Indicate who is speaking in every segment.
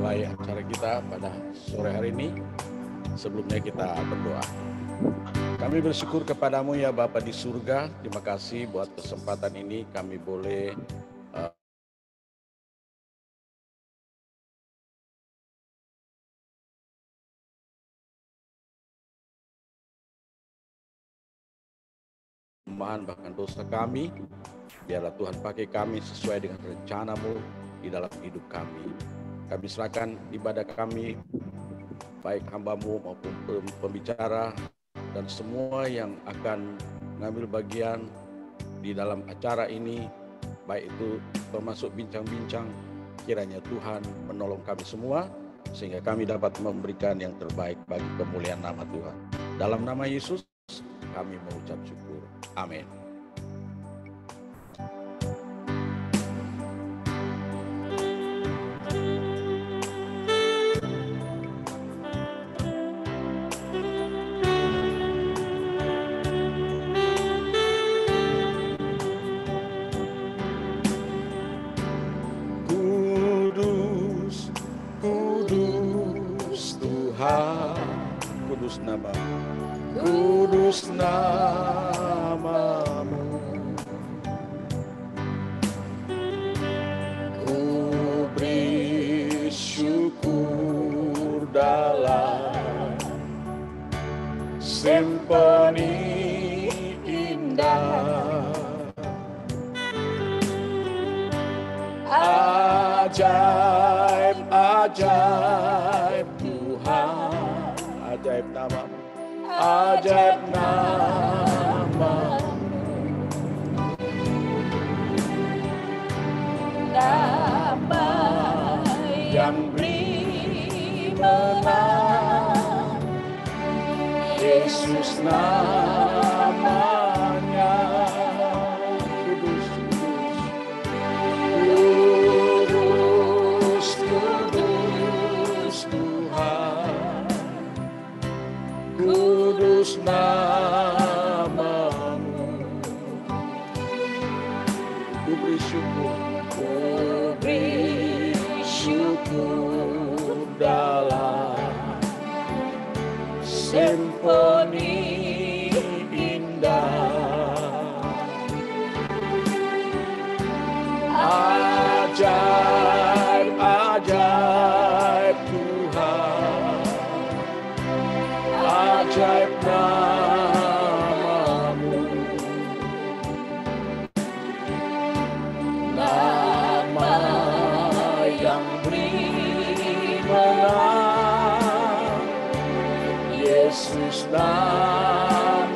Speaker 1: mulai acara kita pada sore hari ini. Sebelumnya kita berdoa. Kami bersyukur kepadamu ya Bapa di surga. Terima kasih buat kesempatan ini kami boleh bahkan dosa kami. Biarlah Tuhan pakai kami sesuai dengan rencana-Mu di dalam hidup kami. Kami serahkan ibadah kami, baik hamba-Mu maupun pembicara, dan semua yang akan mengambil bagian di dalam acara ini, baik itu termasuk bincang-bincang, kiranya Tuhan menolong kami semua, sehingga kami dapat memberikan yang terbaik bagi kemuliaan nama Tuhan. Dalam nama Yesus, kami mengucap syukur. Amin. Kudus, kudus Tuhan, kudus nama-Mu. Kudus nama-Mu, ku beri syukur dalam simfoni indah. Ajaib, ajaib Tuhan, ajaib nama-Mu. Ajaib nama-Mu, nama yang beri menang, Yesus namanya. Kudus, kudus, kudus Tuhan, kudus nama-Mu. Ku beri syukur dalam simfoni indah. Ajaib, ajaib Tuhan, ajaib nama-Mu, nama yang beri menang, Yesus namanya.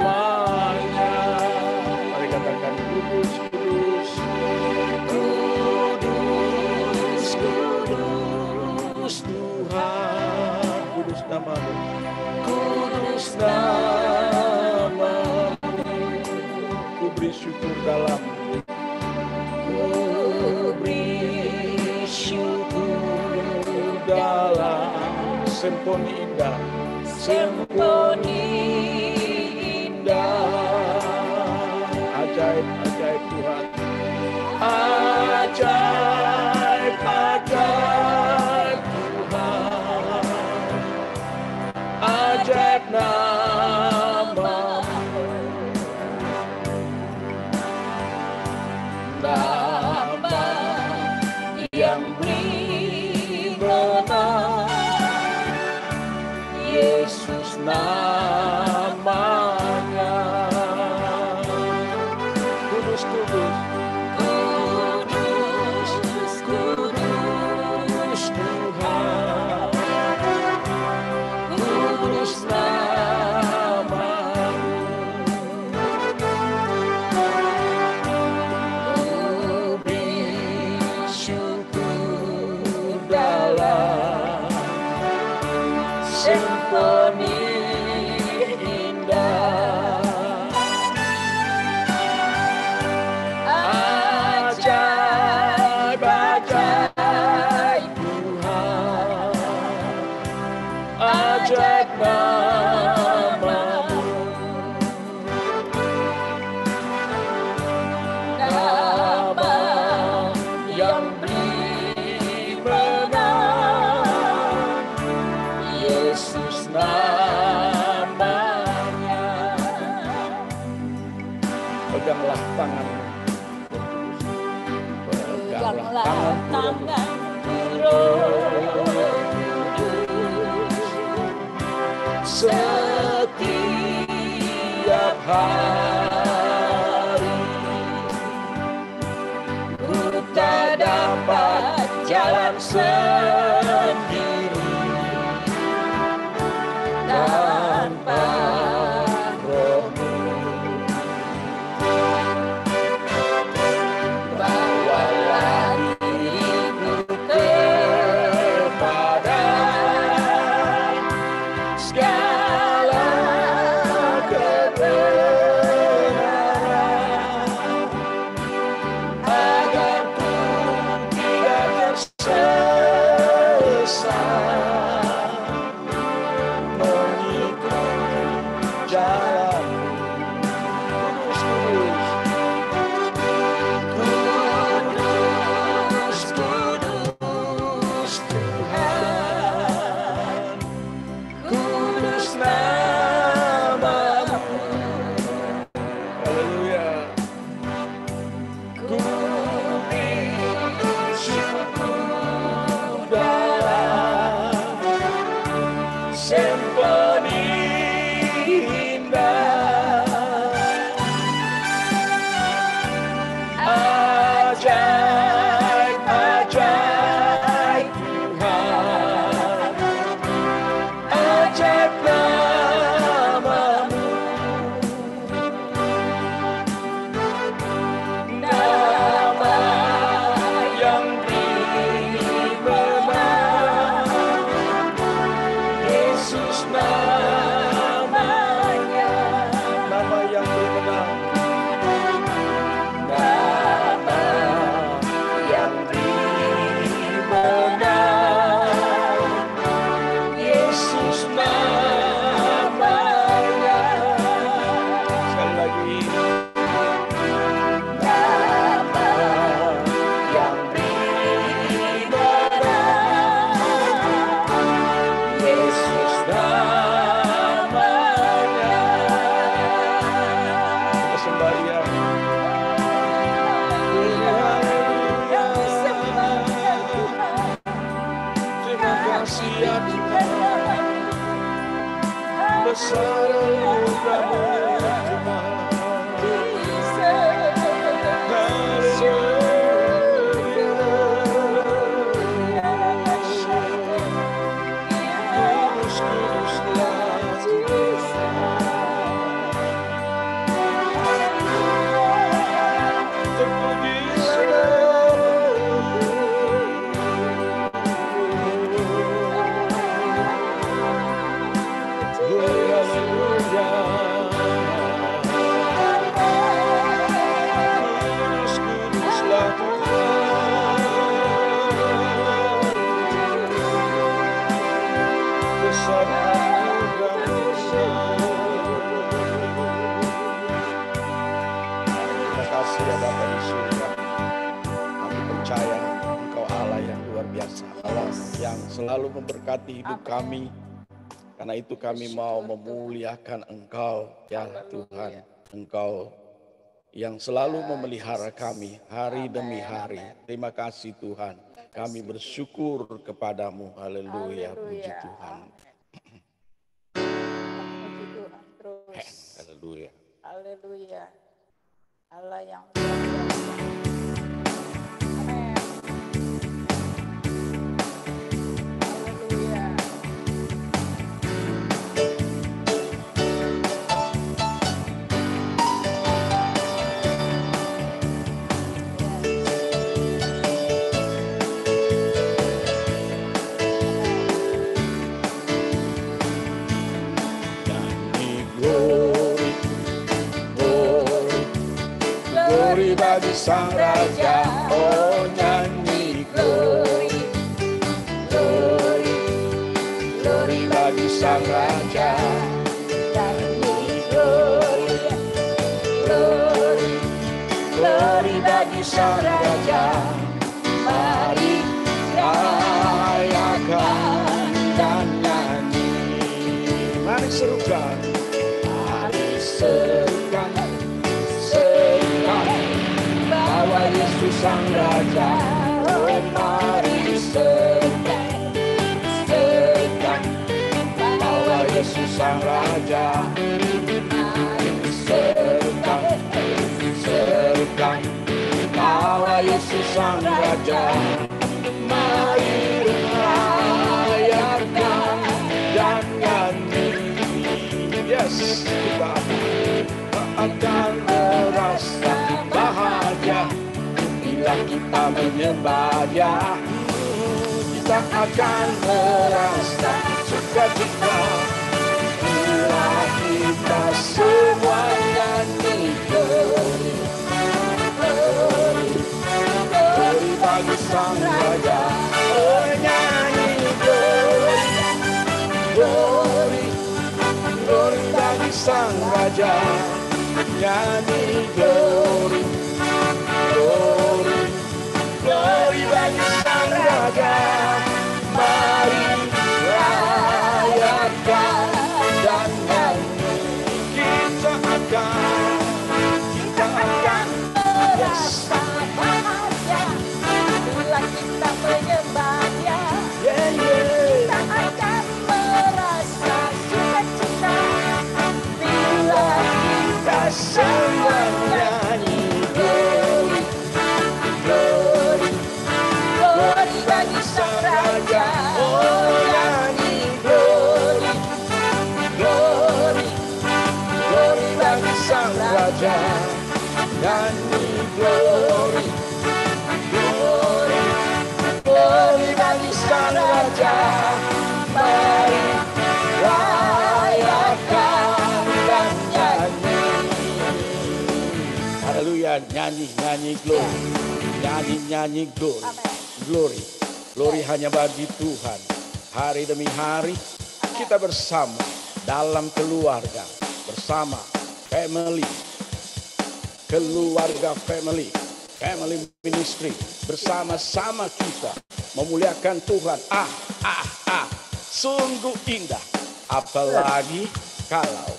Speaker 1: Mari katakan kudus, kudus, kudus, kudus Tuhan, kudus nama-Mu. Kudus nama-Mu, ku beri syukur dalam, ku beri syukur dalam simfoni indah, simfoni indah. Ajaib, ajaib Tuhan, ajaib, ajaib Tuhan, ajaib nama-Mu, nama yang beri menang, Yesus namanya. Kudus, kudus, kudus, kudus Tuhan, kudus nama-Mu, ku beri syukur dalam simfoni indah. Ajaib, ajaib Tuhan, ajaib nama-Mu, nama yang beri menang, peganglah tanganmu. Peganglah tanganmu, Roh Kudus. Setiap hari ku tak dapat jalan sendiri tanpa Roh-Mu. Bawalah diriku kepada segala kebenaran, agar ku tidak tersesat mengikuti jalan-Mu. Kudus, kudus Tuhan, kudus nama-Mu. Haleluya. Ku bersyukur dalam sempurna indah, ajaib, ajaib Tuhan, ajaib nama-Mu. Nama yang beriman, Yesus namanya. Nama yang bermenang, nama yang beriman, Yesus namanya. Sekali lagi. Nama yang beriman, Yesus namanya. Kita sembahyang. Haleluya. Terima kasih ya Tuhan, besar anugerah-Mu Tuhan. Terima kasih ya Bapa di surga. Kami percaya Engkau Allah yang luar biasa, Allah yang selalu memberkati hidup kami. Karena itu kami mau memuliakan Engkau ya Tuhan. Engkau yang selalu memelihara kami hari demi hari. Terima kasih Tuhan. Kami bersyukur kepadamu. Haleluya. Puji Tuhan.
Speaker 2: Puji Tuhan terus.
Speaker 1: Haleluya.
Speaker 2: Haleluya. Allah yang luar biasa. Amin. Haleluya.
Speaker 1: Glory bagi Sang Raja, oh nyanyi glory, glory, glory bagi Sang Raja, nyanyi glory, glory, glory bagi Sang Raja. Mari rayakan dan nyanyi, mari serukan, mari serukan.
Speaker 2: Raja, oh mari serukan, serukan bahwa Yesus Sang Raja. Mari serukan, serukan bahwa Yesus Sang Raja. Mari rayakan dan nyanyi.
Speaker 1: Yes, kita akan merasa bahagia bila kita menyembah Dia. Kita akan merasa sukacita bila kita semua nyanyi. Glory, glory, glory bagi Sang Raja. Oh, nyanyi glory, glory, glory bagi Sang Raja. Nyanyi glory, glory, glory bagi Sang Raja. Mari rayakan dan nyanyi. Kita akan
Speaker 2: merasa bahagia bila kita menyembah Dia.
Speaker 1: yeah, yeah.
Speaker 2: Kita akan merasa sukacita bila kita semua nyanyi. Glory, glory, glory bagi Sang Raja. Oh nyanyi glory, glory,
Speaker 1: Glory bagi Sang Raja. Nyanyi glory, glory, glory bagi Sang Raja. Mari rayakan dan nyanyi. Haleluya, nyanyi glory, nyanyi glory, glory, glory hanya bagi Tuhan. Hari demi hari kita bersama dalam keluarga, bersama family, keluarga family ministry, bersama-sama kita memuliakan Tuhan. Sungguh indah. Apalagi kalau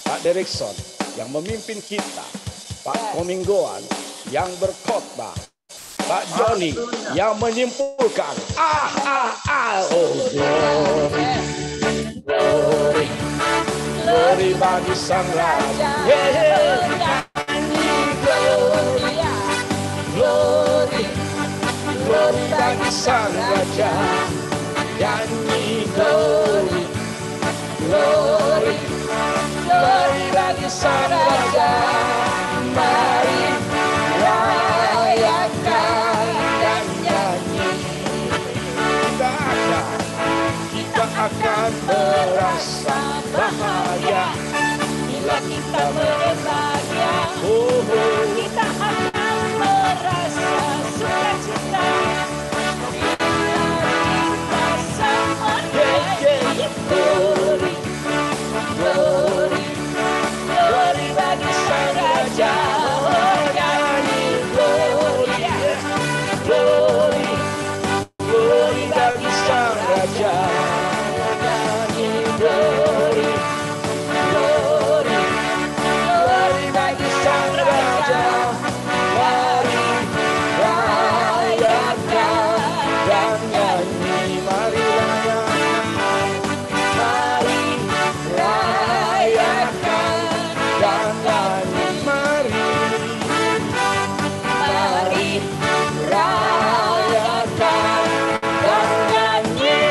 Speaker 1: Pak Derikson yang memimpin kita, Pak Kominggoan yang berkhotbah, Pak Joni yang menyimpulkan. Oh glory, glory, glory bagi Sang Raja. Glory, glory, glory bagi Sang Raja. Nyanyi glory, glory, glory bagi Sang Raja. Mari rayakan dan nyanyi. Kita akan merasa bahagia bila kita menyembah Dia.
Speaker 2: Kita akan merasa sukacita bila kita sama nyanyi. Glory, glory, glory bagi Sang Raja. Oh nyanyi glory,
Speaker 1: Glory, glory bagi Sang Raja. Nyanyi glory, glory, glory bagi Sang Raja. Mari rayakan dan nyanyi. Mari rayakan, mari rayakan dan nyanyi. Mari rayakan dan nyanyi.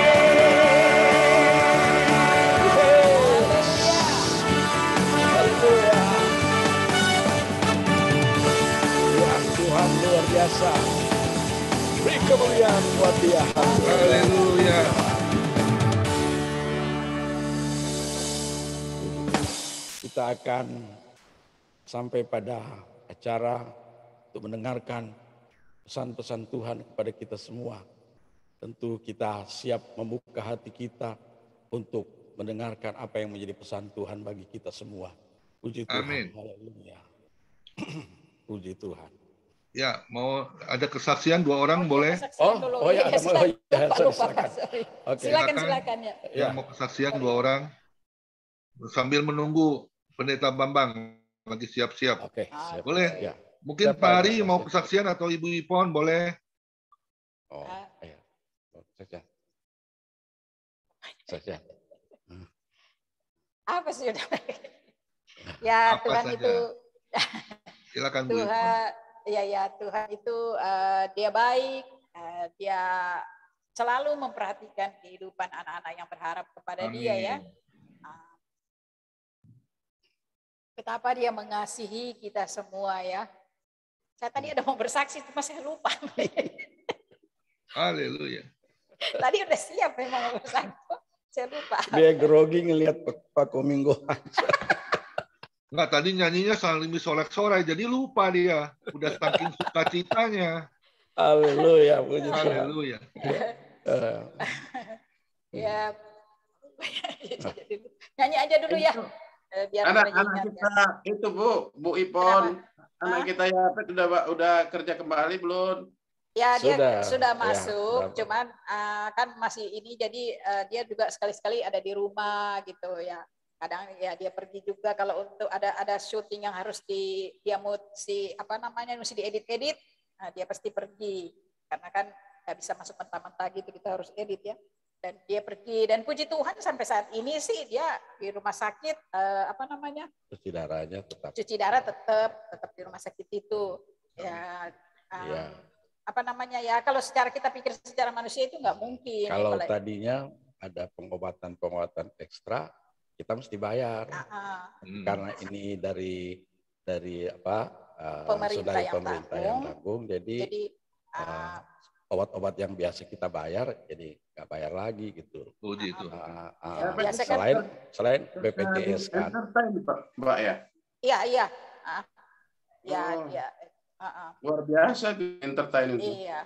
Speaker 1: Haleluya. Ya Tuhan luar biasa. Beri kemuliaan buat Dia.
Speaker 3: Haleluya.
Speaker 1: Kita akan sampai pada acara untuk mendengarkan pesan-pesan Tuhan kepada kita semua. Tentu kita siap membuka hati kita untuk mendengarkan apa yang menjadi pesan Tuhan bagi kita semua. Puji Tuhan.
Speaker 3: Amin.
Speaker 1: Haleluya. Puji Tuhan.
Speaker 3: Ya, mau ada kesaksian 2 orang boleh?
Speaker 1: Oh ya, ada mau ya, silakan. Oke.
Speaker 2: Silakan ya.
Speaker 3: Yang mau kesaksian 2 orang. Sambil menunggu Pendeta Bambang lagi siap-siap.
Speaker 1: Oke, siap.
Speaker 3: Boleh?
Speaker 1: Ya.
Speaker 3: Mungkin
Speaker 1: Siapa
Speaker 3: Pak
Speaker 1: yang
Speaker 3: Ari mau
Speaker 1: saksi?
Speaker 3: kesaksian atau Ibu Ipon boleh.
Speaker 1: Oh, iya. Saja. Saja.
Speaker 2: Apa sih udah? Ya
Speaker 3: Apa
Speaker 2: Tuhan
Speaker 3: saja.
Speaker 2: itu
Speaker 3: Silakan Bu Ipon.
Speaker 2: Tuhan ya Tuhan itu dia baik, dia selalu memperhatikan kehidupan anak-anak yang berharap kepada dia ya.
Speaker 3: Amin.
Speaker 2: Betapa dia mengasihi kita semua ya. Saya tadi ada mau bersaksi cuma saya lupa.
Speaker 3: Haleluya.
Speaker 2: Tadi udah siap memang mau bersaksi. Saya lupa.
Speaker 1: Dia grogi ngelihat Pak Kominggo.
Speaker 3: Enggak, tadi nyanyinya Salimi Solek Sorai, jadi lupa dia. Udah saking sukacitanya.
Speaker 1: Haleluya, puji Tuhan.
Speaker 3: Haleluya.
Speaker 2: Ya. Nyanyi aja dulu ya. Biar
Speaker 4: Anak-anak
Speaker 2: ingat,
Speaker 4: kita
Speaker 2: ya.
Speaker 4: itu Bu Ipon, anak kita ya udah kerja kembali belum?
Speaker 2: Ya dia sudah
Speaker 1: ya,
Speaker 2: masuk,
Speaker 1: sudah.
Speaker 2: cuman kan masih ini jadi dia juga sekali-sekali ada di rumah gitu ya. Kadang ya dia pergi juga kalau untuk ada syuting yang harus dia mesti mesti diedit-edit, nah, dia pasti pergi karena kan nggak bisa masuk mentah-mentah gitu, kita harus edit ya. Dan dia pergi dan puji Tuhan sampai saat ini sih dia di rumah sakit
Speaker 1: Cuci darahnya tetap.
Speaker 2: cuci darah tetap di rumah sakit itu ya. Ya kalau secara kita pikir secara manusia itu nggak mungkin.
Speaker 1: Kalau tadinya ada pengobatan ekstra kita mesti bayar karena ini dari
Speaker 2: pemerintah
Speaker 1: yang tanggung jadi obat-obat yang biasa kita bayar jadi nggak bayar lagi gitu.
Speaker 3: Puji itu.
Speaker 1: Selain BPJS kan.
Speaker 4: Mbak ya.
Speaker 2: Iya.
Speaker 4: Luar biasa entertain itu.
Speaker 2: Iya.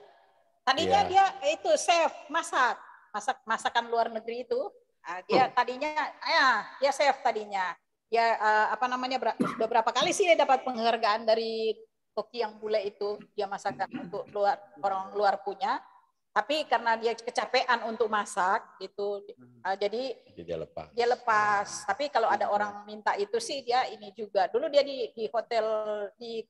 Speaker 2: Tadinya dia itu chef masakan luar negeri itu. Dia tadinya dia chef tadinya. Dia sudah berapa kali sih dia dapat penghargaan dari koki yang bule itu, dia masakan untuk orang luar punya. Tapi karena dia kecapean untuk masak gitu, jadi dia lepas. Tapi kalau ada orang minta itu sih dia ini juga. Dulu dia di hotel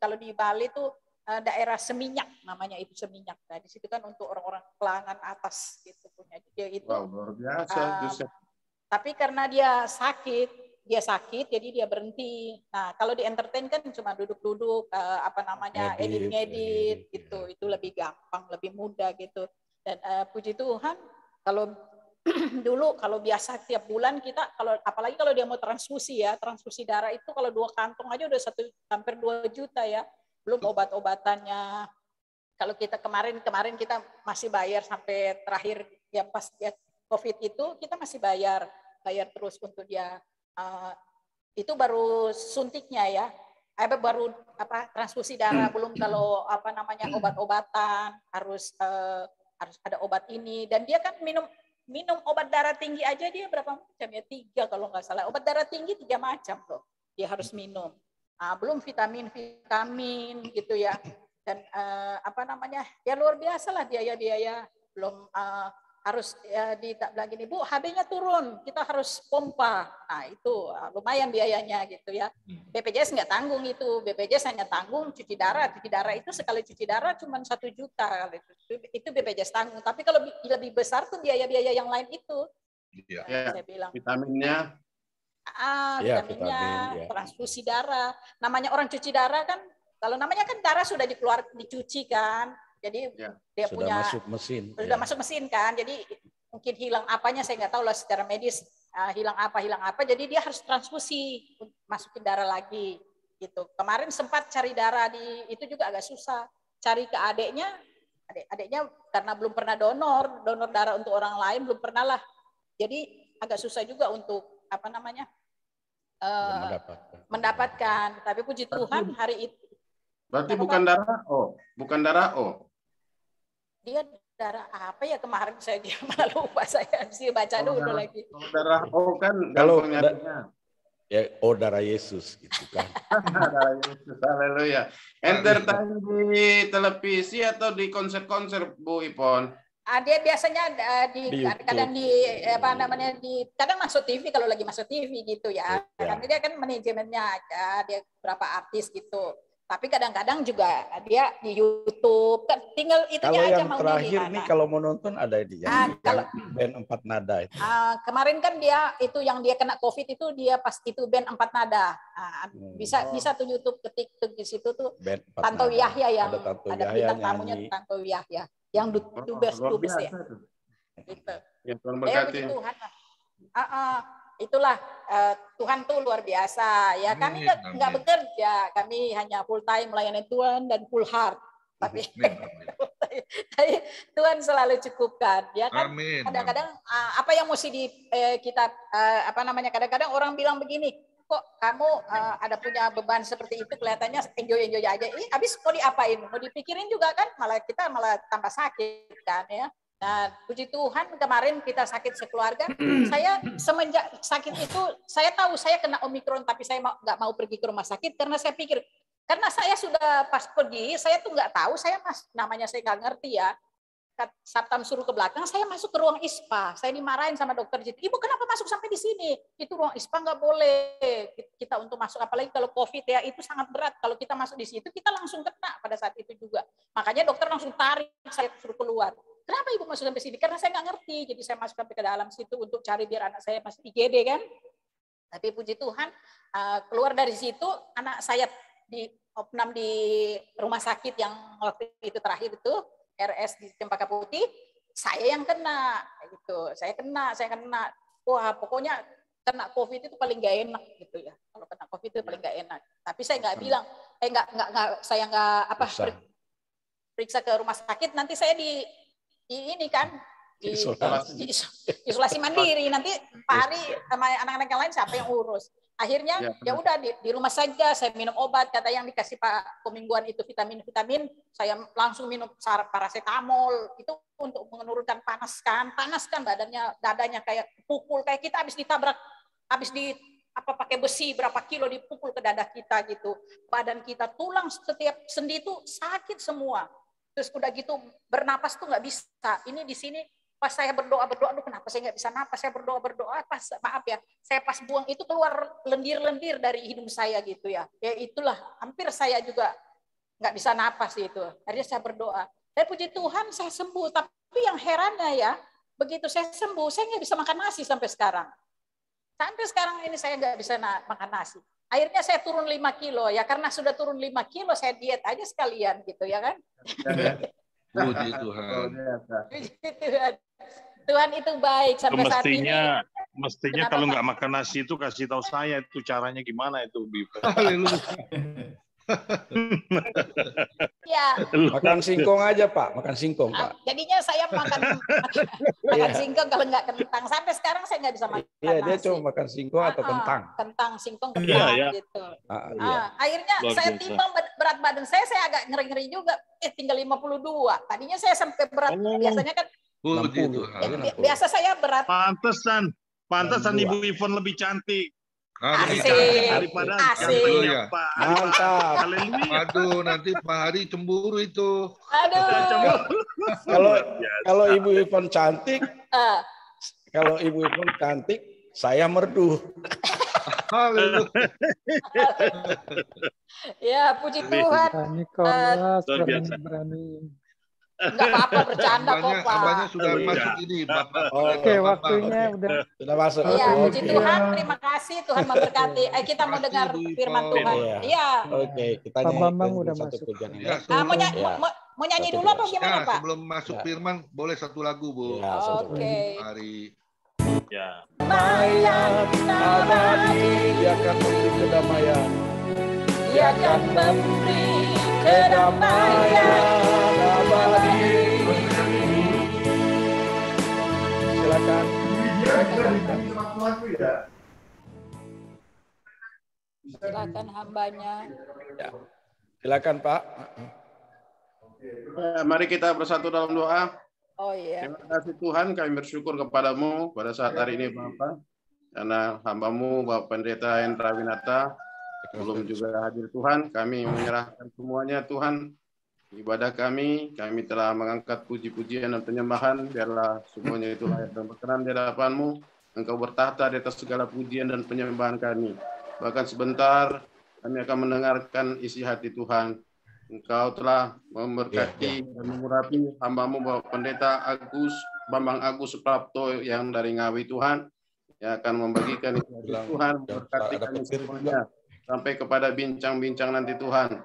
Speaker 2: kalau di Bali tuh daerah Seminyak namanya itu Seminyak. Nah di situ kan untuk orang-orang pelanggan atas gitu punya dia itu.
Speaker 4: Wow, luar biasa.
Speaker 2: Tapi karena dia sakit jadi dia berhenti. Nah kalau di entertain kan cuma duduk-duduk edit gitu, itu lebih gampang, lebih mudah gitu. Dan puji Tuhan kalau dulu kalau biasa tiap bulan kita apalagi kalau dia mau transfusi darah itu kalau 2 kantong aja udah hampir 2 juta ya, belum obat-obatannya. Kalau kita kemarin kita masih bayar sampai terakhir ya pas dia COVID itu kita masih bayar terus untuk dia. Itu baru suntiknya ya, baru transfusi darah, belum kalau obat-obatan harus ada obat ini. Dan dia kan minum obat darah tinggi aja dia berapa macam ya, 3 kalau nggak salah. Obat darah tinggi 3 macam loh dia harus minum. Belum vitamin gitu ya. Dan ya luar biasa lah biaya belum harus bilang gini, Bu, HB-nya turun, kita harus pompa. Nah, itu lumayan biayanya gitu ya. BPJS nggak tanggung itu. BPJS hanya tanggung cuci darah. Cuci darah itu sekali cuci darah cuma 1 juta. Itu BPJS tanggung. Tapi kalau lebih besar tuh biaya-biaya yang lain itu.
Speaker 4: Ya,
Speaker 2: saya bilang.
Speaker 4: Vitaminnya.
Speaker 2: Vitaminnya, transfusi darah. Namanya orang cuci darah kan, kalau namanya kan darah sudah dicuci kan. Jadi dia
Speaker 1: sudah masuk mesin.
Speaker 2: Sudah masuk mesin kan. Jadi mungkin hilang apanya saya nggak tahu lah secara medis hilang apa. Jadi dia harus transfusi masukin darah lagi gitu. Kemarin sempat cari darah itu juga agak susah. Cari ke adiknya karena belum pernah donor darah untuk orang lain belum pernah lah. Jadi agak susah juga untuk mendapatkan. Tapi puji Tuhan hari itu.
Speaker 4: Berarti bukan darah O.
Speaker 2: Dia darah apa ya kemarin saya malah lupa, saya sih baca dulu lagi.
Speaker 4: Darah O kan
Speaker 1: kalau darah Yesus gitu kan.
Speaker 4: Darah Yesus, haleluya. Entertain di televisi atau di konser-konser Bu Ipon?
Speaker 2: Dia biasanya kadang kadang masuk TV kalau lagi masuk TV gitu ya. Karena dia kan manajemennya dia berapa artis gitu. Tapi kadang-kadang juga dia di YouTube, tinggal itunya
Speaker 1: Kalau
Speaker 2: aja
Speaker 1: yang
Speaker 2: maunya
Speaker 1: terakhir
Speaker 2: gimana.
Speaker 1: nih kalau mau nonton ada di
Speaker 2: kalau
Speaker 1: band 4 nada itu.
Speaker 2: Kemarin kan dia itu yang dia kena COVID itu dia pas itu band 4 nada. Bisa tuh YouTube ketik tuh di situ tuh
Speaker 1: Band 4
Speaker 2: Tantowi
Speaker 1: nada.
Speaker 2: Yahya yang
Speaker 1: Ada
Speaker 2: bintang tamunya Tantowi Yahya yang dubes ya. Gitu.
Speaker 4: Ya, Tuhan
Speaker 2: Ya
Speaker 4: berkati.
Speaker 2: puji Tuhan. Itulah Tuhan tuh luar biasa ya. Kami nggak bekerja, kami hanya full time melayani Tuhan dan full heart. Tapi Tuhan selalu cukupkan, ya kan? Kadang-kadang apa yang mesti kita kadang-kadang orang bilang begini, kok kamu ada punya beban seperti itu, kelihatannya enjoy aja. Ini habis mau diapain? Mau dipikirin juga kan? Kita malah tambah sakit kan ya. Nah, puji Tuhan kemarin kita sakit sekeluarga. Saya semenjak sakit itu, saya tahu saya kena Omikron, tapi saya nggak mau pergi ke rumah sakit karena saya pikir, karena saya sudah pas pergi, saya tuh nggak tahu, namanya saya nggak ngerti ya. Satpam suruh ke belakang, saya masuk ke ruang ISPA. Saya dimarahin sama dokter. Ibu kenapa masuk sampai di sini? Itu ruang ISPA nggak boleh kita untuk masuk. Apalagi kalau COVID ya, itu sangat berat. Kalau kita masuk di situ, kita langsung kena pada saat itu juga. Makanya dokter langsung tarik, saya suruh keluar. Kenapa ibu masuk sampai sini? Karena saya nggak ngerti. Jadi saya masuk sampai ke dalam situ untuk cari biar anak saya masih IGD kan. Tapi puji Tuhan, keluar dari situ, anak saya opnam di rumah sakit yang waktu itu terakhir itu, RS di Cempaka Putih, saya yang kena gitu. Saya kena. Wah, pokoknya kena COVID itu paling gak enak gitu ya. Kalau kena COVID itu paling gak enak. Tapi saya nggak bilang, saya nggak periksa ke rumah sakit. Nanti saya di ini kan di isolasi mandiri. Nanti Pak Hari sama anak-anak yang lain siapa yang urus? Akhirnya ya udah di rumah saja, saya minum obat, kata yang dikasih Pak Pemingguan itu vitamin, saya langsung minum paracetamol itu untuk menurunkan panas kan dadanya kayak pukul, kayak kita habis ditabrak, pakai besi berapa kilo dipukul ke dada kita gitu. Badan kita, tulang setiap sendi itu sakit semua. Terus udah gitu bernapas tuh nggak bisa. Ini di sini pas saya berdoa, aduh kenapa saya nggak bisa napas, saya berdoa, saya pas buang itu keluar lendir-lendir dari hidung saya gitu ya. Ya itulah, hampir saya juga nggak bisa napas itu. Akhirnya saya berdoa. Dan puji Tuhan saya sembuh. Tapi yang herannya ya, begitu saya sembuh, saya nggak bisa makan nasi sampai sekarang. Sampai sekarang ini saya nggak bisa makan nasi. Akhirnya saya turun 5 kilo ya, karena sudah turun 5 kilo, saya diet aja sekalian gitu ya kan.
Speaker 3: Puji Tuhan.
Speaker 2: Tuhan itu baik sampai saat ini.
Speaker 5: Mestinya kalau nggak makan nasi itu kasih tahu saya itu caranya gimana itu.
Speaker 2: Ya.
Speaker 1: Makan singkong aja Pak, makan singkong Pak.
Speaker 2: Jadinya saya makan singkong kalau nggak kentang. Sampai sekarang saya nggak bisa makan nasi.
Speaker 1: Iya, dia cuma makan singkong atau kentang.
Speaker 2: Singkong, kentang gitu.
Speaker 1: Iya.
Speaker 2: Akhirnya saya timbang berat badan saya agak ngeri-ngeri juga. Tinggal 52. Tadinya saya sampai berat, biasanya kan
Speaker 3: Puji Tuhan.
Speaker 2: biasa saya berat.
Speaker 5: Pantesan Ibu Ivon lebih cantik.
Speaker 2: Asik.
Speaker 5: Daripada
Speaker 3: Haleluya.
Speaker 1: Mantap.
Speaker 3: Aduh, nanti Pak Hari cemburu itu.
Speaker 2: Aduh.
Speaker 1: Kalau Ibu Ivon cantik, saya merdu.
Speaker 3: Haleluya.
Speaker 2: Ya, puji Tuhan.
Speaker 6: Berani.
Speaker 2: Enggak apa-apa, bercanda kok, Pak.
Speaker 3: Abahnya sudah masuk ini, Bapak.
Speaker 6: Oke, waktunya
Speaker 1: sudah masuk.
Speaker 2: Iya, puji Tuhan, terima kasih, Tuhan memberkati. Kita mau dengar firman Tuhan. Iya.
Speaker 1: Oke, kita
Speaker 6: Bambang udah masuk.
Speaker 2: Mau nyanyi dulu apa gimana, Pak?
Speaker 3: Sebelum masuk firman, boleh satu lagu, Bu.
Speaker 2: Oke.
Speaker 3: Hari.
Speaker 5: Ya.
Speaker 2: Damaian abadi,
Speaker 1: Dia akan memberi kedamaian.
Speaker 2: Dia akan memberi kedamaian abadi.
Speaker 1: Silakan.
Speaker 2: Silakan hambanya.
Speaker 1: Ya. Silakan Pak.
Speaker 4: Mari kita bersatu dalam doa.
Speaker 2: Oh iya.
Speaker 4: Terima kasih Tuhan, kami bersyukur kepadamu pada saat hari ini Bapak. Karena hambamu Bapak Pendeta Hendra Winata belum juga hadir Tuhan, kami menyerahkan semuanya Tuhan. Ibadah kami telah mengangkat puji-pujian dan penyembahan, biarlah semuanya itu layak dan berkenan di hadapan-Mu. Engkau bertahta di atas segala pujian dan penyembahan kami. Bahkan sebentar kami akan mendengarkan isi hati Tuhan. Engkau telah memberkati dan mengurapi hamba-Mu Bapak Pendeta Bambang Agus Suprapto yang dari Ngawi Tuhan, yang akan membagikan isi hati Tuhan, memberkati kami semuanya sampai kepada bincang-bincang nanti Tuhan.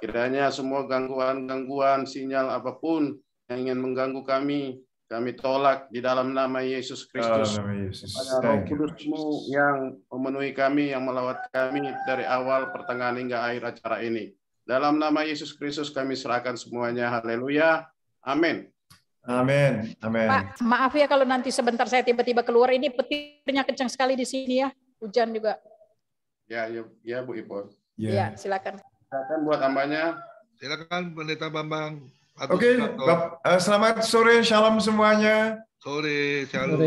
Speaker 4: Kiranya semua gangguan-gangguan, sinyal apapun yang ingin mengganggu kami tolak di dalam nama Yesus Kristus. Roh Kudus-Mu yang memenuhi kami, yang melawat kami dari awal pertengahan hingga akhir acara ini. Dalam nama Yesus Kristus kami serahkan semuanya. Haleluya. Amin.
Speaker 7: Amin. Amin.
Speaker 2: Pak, maaf ya kalau nanti sebentar saya tiba-tiba keluar. Ini petirnya kencang sekali di sini ya. Hujan juga.
Speaker 4: Ya Bu Ipon.
Speaker 2: Ya, silakan.
Speaker 4: Silakan buat hambanya.
Speaker 3: Silakan Pendeta Bambang.
Speaker 7: Oke, selamat sore, shalom semuanya.
Speaker 3: Sore, shalom.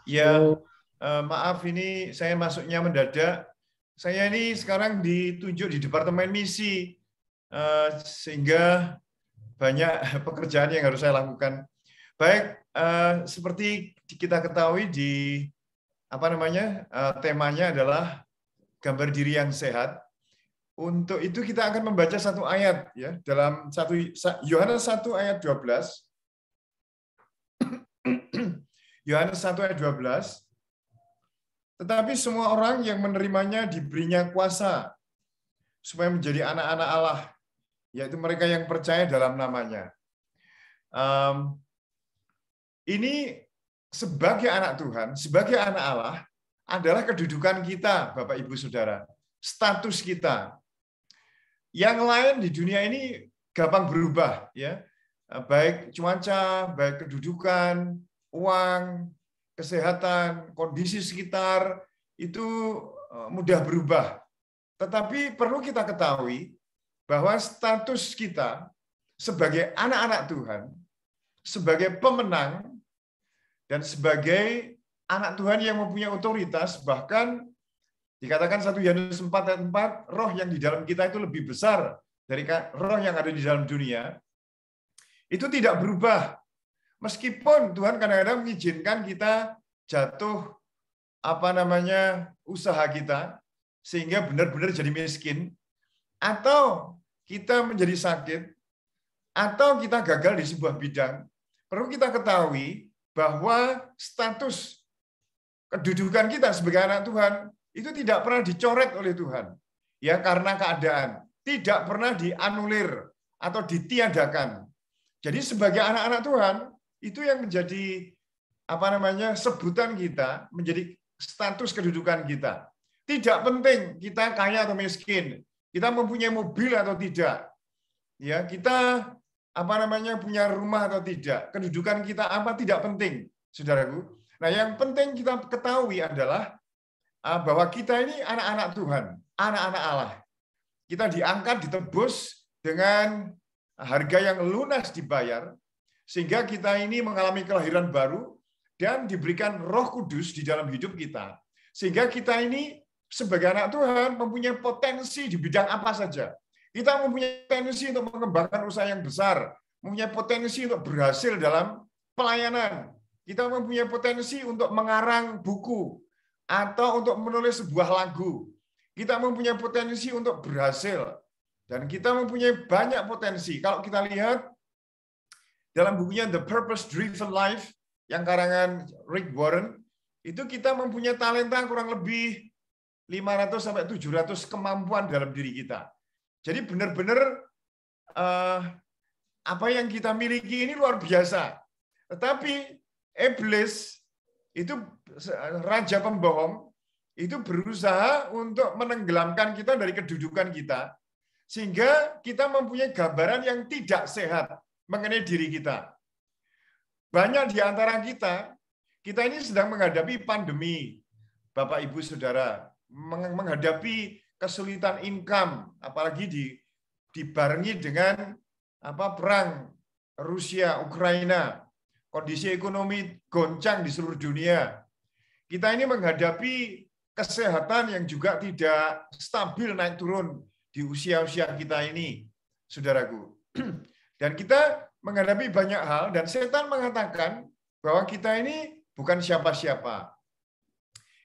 Speaker 7: Ya, maaf ini saya masuknya mendadak. Saya ini sekarang ditunjuk di Departemen Misi, sehingga banyak pekerjaan yang harus saya lakukan. Baik, seperti kita ketahui temanya adalah gambar diri yang sehat. Untuk itu kita akan membaca satu ayat ya dalam Yohanes 1 ayat 12. Yohanes 1 ayat 12. Tetapi semua orang yang menerimanya diberinya kuasa supaya menjadi anak-anak Allah, yaitu mereka yang percaya dalam namanya. Ini sebagai anak Tuhan, sebagai anak Allah adalah kedudukan kita, Bapak Ibu Saudara, status kita. Yang lain di dunia ini gampang berubah, ya, baik cuaca, baik kedudukan, uang, kesehatan, kondisi sekitar itu mudah berubah. Tetapi perlu kita ketahui bahwa status kita sebagai anak-anak Tuhan, sebagai pemenang, dan sebagai anak Tuhan yang mempunyai otoritas, bahkan dikatakan 1 Yohanes 4 ayat 4, roh yang di dalam kita itu lebih besar dari roh yang ada di dalam dunia. Itu tidak berubah. Meskipun Tuhan kadang-kadang mengizinkan kita jatuh usaha kita sehingga benar-benar jadi miskin, atau kita menjadi sakit, atau kita gagal di sebuah bidang, perlu kita ketahui bahwa status kedudukan kita sebagai anak Tuhan itu tidak pernah dicoret oleh Tuhan, ya, karena keadaan, tidak pernah dianulir atau ditiadakan. Jadi sebagai anak-anak Tuhan itu yang menjadi sebutan kita, menjadi status kedudukan kita. Tidak penting kita kaya atau miskin, kita mempunyai mobil atau tidak, ya, kita punya rumah atau tidak, kedudukan kita apa tidak penting, saudaraku. Nah, yang penting kita ketahui adalah bahwa kita ini anak-anak Tuhan, anak-anak Allah. Kita diangkat, ditebus dengan harga yang lunas dibayar, sehingga kita ini mengalami kelahiran baru dan diberikan Roh Kudus di dalam hidup kita. Sehingga kita ini sebagai anak Tuhan mempunyai potensi di bidang apa saja. Kita mempunyai potensi untuk mengembangkan usaha yang besar, mempunyai potensi untuk berhasil dalam pelayanan. Kita mempunyai potensi untuk mengarang buku, atau untuk menulis sebuah lagu. Kita mempunyai potensi untuk berhasil. Dan kita mempunyai banyak potensi. Kalau kita lihat dalam bukunya The Purpose Driven Life, yang karangan Rick Warren, itu kita mempunyai talenta kurang lebih 500-700 kemampuan dalam diri kita. Jadi benar-benar apa yang kita miliki ini luar biasa. Tetapi iblis itu raja pembohong, itu berusaha untuk menenggelamkan kita dari kedudukan kita, sehingga kita mempunyai gambaran yang tidak sehat mengenai diri kita. Banyak di antara kita ini sedang menghadapi pandemi, Bapak Ibu Saudara, menghadapi kesulitan income, apalagi dibarengi dengan perang Rusia Ukraina. Kondisi ekonomi goncang di seluruh dunia. Kita ini menghadapi kesehatan yang juga tidak stabil naik turun di usia-usia kita ini, saudaraku. Dan kita menghadapi banyak hal, dan setan mengatakan bahwa kita ini bukan siapa-siapa.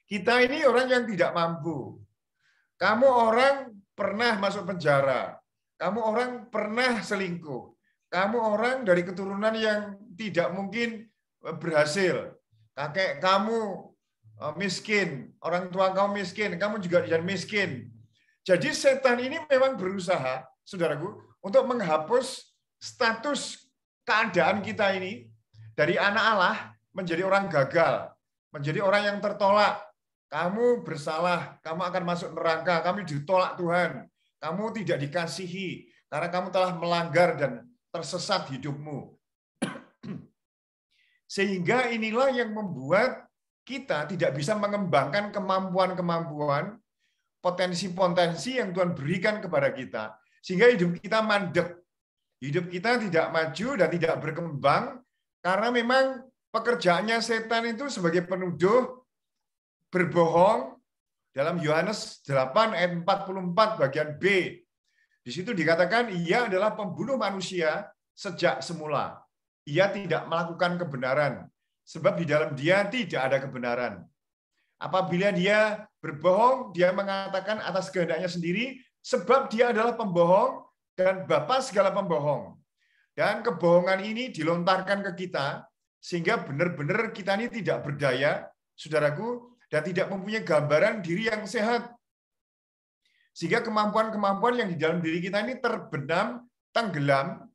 Speaker 7: Kita ini orang yang tidak mampu. Kamu orang pernah masuk penjara. Kamu orang pernah selingkuh. Kamu orang dari keturunan yang tidak mungkin berhasil. Kakek kamu miskin, orang tua kamu miskin, kamu juga jadi miskin. Jadi setan ini memang berusaha, saudaraku, untuk menghapus status keadaan kita ini dari anak Allah menjadi orang gagal, menjadi orang yang tertolak. Kamu bersalah, kamu akan masuk neraka, kamu ditolak Tuhan, kamu tidak dikasihi karena kamu telah melanggar dan tersesat hidupmu. Sehingga inilah yang membuat kita tidak bisa mengembangkan kemampuan-kemampuan, potensi-potensi yang Tuhan berikan kepada kita. Sehingga hidup kita mandek. Hidup kita tidak maju dan tidak berkembang karena memang pekerjaannya setan itu sebagai penuduh, berbohong. Dalam Yohanes 8 ayat 44 bagian B. Di situ dikatakan ia adalah pembunuh manusia sejak semula. Ia tidak melakukan kebenaran sebab di dalam dia tidak ada kebenaran. Apabila dia berbohong, dia mengatakan atas kehendaknya sendiri sebab dia adalah pembohong dan bapa segala pembohong. Dan kebohongan ini dilontarkan ke kita sehingga benar-benar kita ini tidak berdaya, saudaraku, dan tidak mempunyai gambaran diri yang sehat. Sehingga kemampuan-kemampuan yang di dalam diri kita ini terbenam, tenggelam,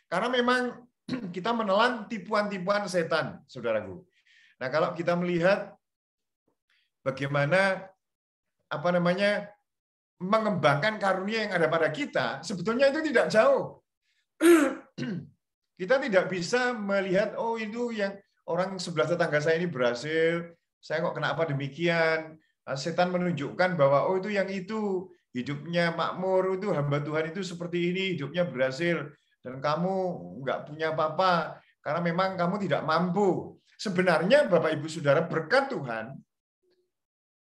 Speaker 7: karena memang kita menelan tipuan-tipuan setan, saudaraku. Nah, kalau kita melihat bagaimana mengembangkan karunia yang ada pada kita, sebetulnya itu tidak jauh. Kita tidak bisa melihat, oh itu yang orang sebelah tetangga saya ini berhasil, saya kok kenapa demikian? Setan menunjukkan bahwa oh itu yang itu hidupnya makmur, itu hamba Tuhan itu seperti ini, hidupnya berhasil, dan kamu nggak punya apa-apa karena memang kamu tidak mampu. Sebenarnya Bapak Ibu Saudara, berkat Tuhan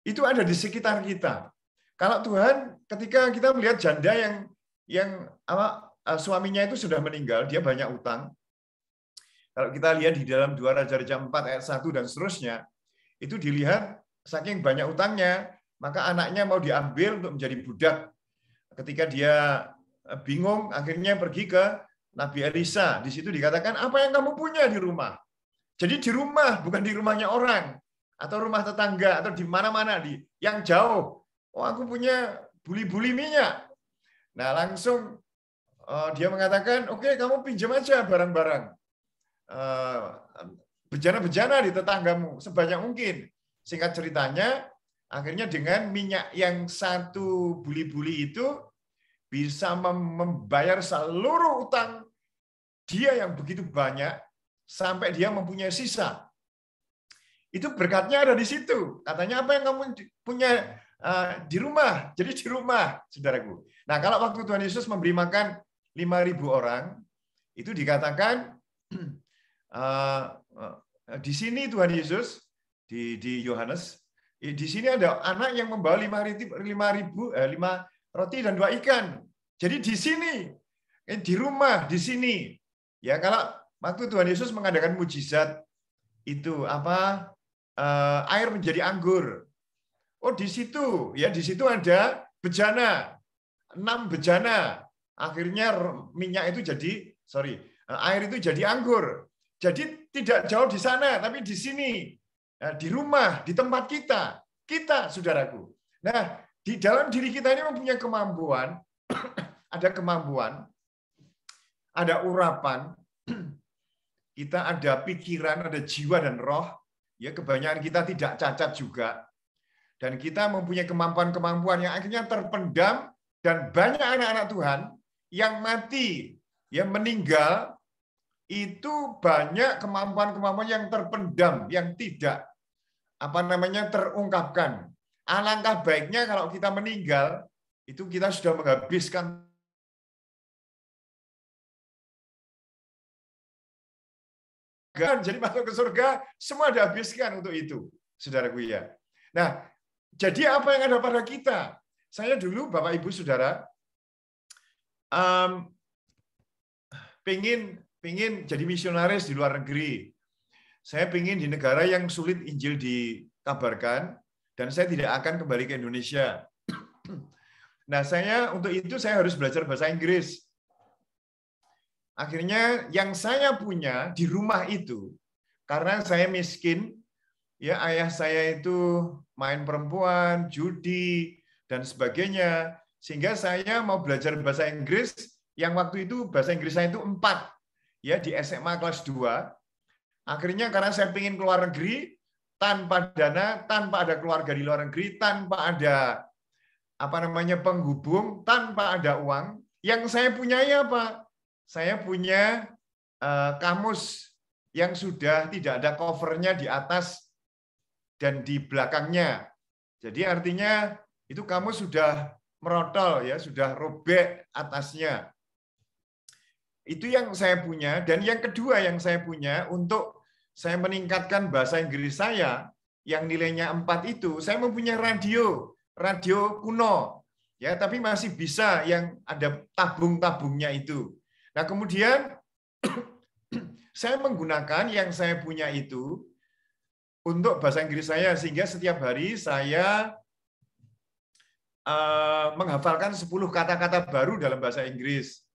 Speaker 7: itu ada di sekitar kita. Kalau Tuhan, ketika kita melihat janda yang suaminya itu sudah meninggal, dia banyak utang. Kalau kita lihat di dalam 2 Raja-Raja 4 ayat 1 dan seterusnya, itu dilihat saking banyak utangnya, maka anaknya mau diambil untuk menjadi budak. Ketika dia bingung, akhirnya pergi ke Nabi Elisa. Di situ dikatakan, apa yang kamu punya di rumah? Jadi di rumah, bukan di rumahnya orang, atau rumah tetangga, atau di mana-mana, yang jauh. Oh, aku punya buli-buli minyak. Nah, langsung dia mengatakan, oke, kamu pinjam aja barang-barang. Bejana-bejana di tetanggamu sebanyak mungkin. Singkat ceritanya, akhirnya dengan minyak yang 1 buli-buli itu bisa membayar seluruh utang dia yang begitu banyak sampai dia mempunyai sisa. Itu berkatnya ada di situ. Katanya apa yang kamu punya di rumah? Jadi di rumah, saudaraku. Nah, kalau waktu Tuhan Yesus memberi makan 5.000 orang, itu dikatakan di sini Tuhan Yesus di Yohanes, di sini ada anak yang membawa 5 roti dan 2 ikan. Jadi di sini, di rumah, di sini. Ya, kalau waktu Tuhan Yesus mengadakan mujizat itu air menjadi anggur. Oh, di situ ada bejana, 6 bejana. Akhirnya minyak itu air itu jadi anggur. Jadi tidak jauh di sana, tapi di sini, di rumah, di tempat kita, saudaraku. Nah, di dalam diri kita ini mempunyai kemampuan, ada kemampuan, ada urapan, kita ada pikiran, ada jiwa dan roh. Ya, kebanyakan kita tidak cacat juga, dan kita mempunyai kemampuan-kemampuan yang akhirnya terpendam, dan banyak anak-anak Tuhan yang mati, yang meninggal. Itu banyak kemampuan-kemampuan yang terpendam, yang tidak terungkapkan. Alangkah baiknya kalau kita meninggal, itu kita sudah menghabiskan jadi masuk ke surga, semua dihabiskan untuk itu, saudaraku ya. Nah, jadi apa yang ada pada kita? Saya dulu, Bapak Ibu Saudara, pengen jadi misionaris di luar negeri. Saya pengen di negara yang sulit Injil dikabarkan, dan saya tidak akan kembali ke Indonesia. Nah, untuk itu saya harus belajar bahasa Inggris. Akhirnya yang saya punya di rumah itu, karena saya miskin, ya ayah saya itu main perempuan, judi, dan sebagainya, sehingga saya mau belajar bahasa Inggris, yang waktu itu bahasa Inggris saya itu 4, ya di SMA kelas 2. Akhirnya karena saya ingin keluar negeri, tanpa dana, tanpa ada keluarga di luar negeri, tanpa ada penghubung, tanpa ada uang, yang saya punya apa? Saya punya kamus yang sudah tidak ada covernya di atas dan di belakangnya. Jadi artinya itu kamus sudah merotol, ya, sudah robek atasnya. Itu yang saya punya. Dan yang kedua yang saya punya untuk saya meningkatkan bahasa Inggris saya yang nilainya 4 itu, saya mempunyai radio kuno, ya, tapi masih bisa yang ada tabung-tabungnya itu. Nah, kemudian saya menggunakan yang saya punya itu untuk bahasa Inggris saya, sehingga setiap hari saya menghafalkan 10 kata-kata baru dalam bahasa Inggris.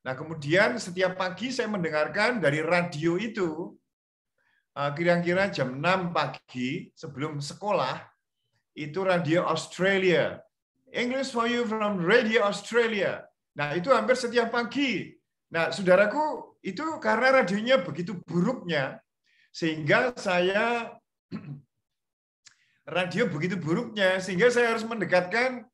Speaker 7: Nah, kemudian setiap pagi saya mendengarkan dari radio itu, kira-kira jam 6 pagi sebelum sekolah, itu radio Australia. English for you from Radio Australia. Nah, itu hampir setiap pagi. Nah, saudaraku, itu karena radionya begitu buruknya, sehingga saya saya harus mendekatkan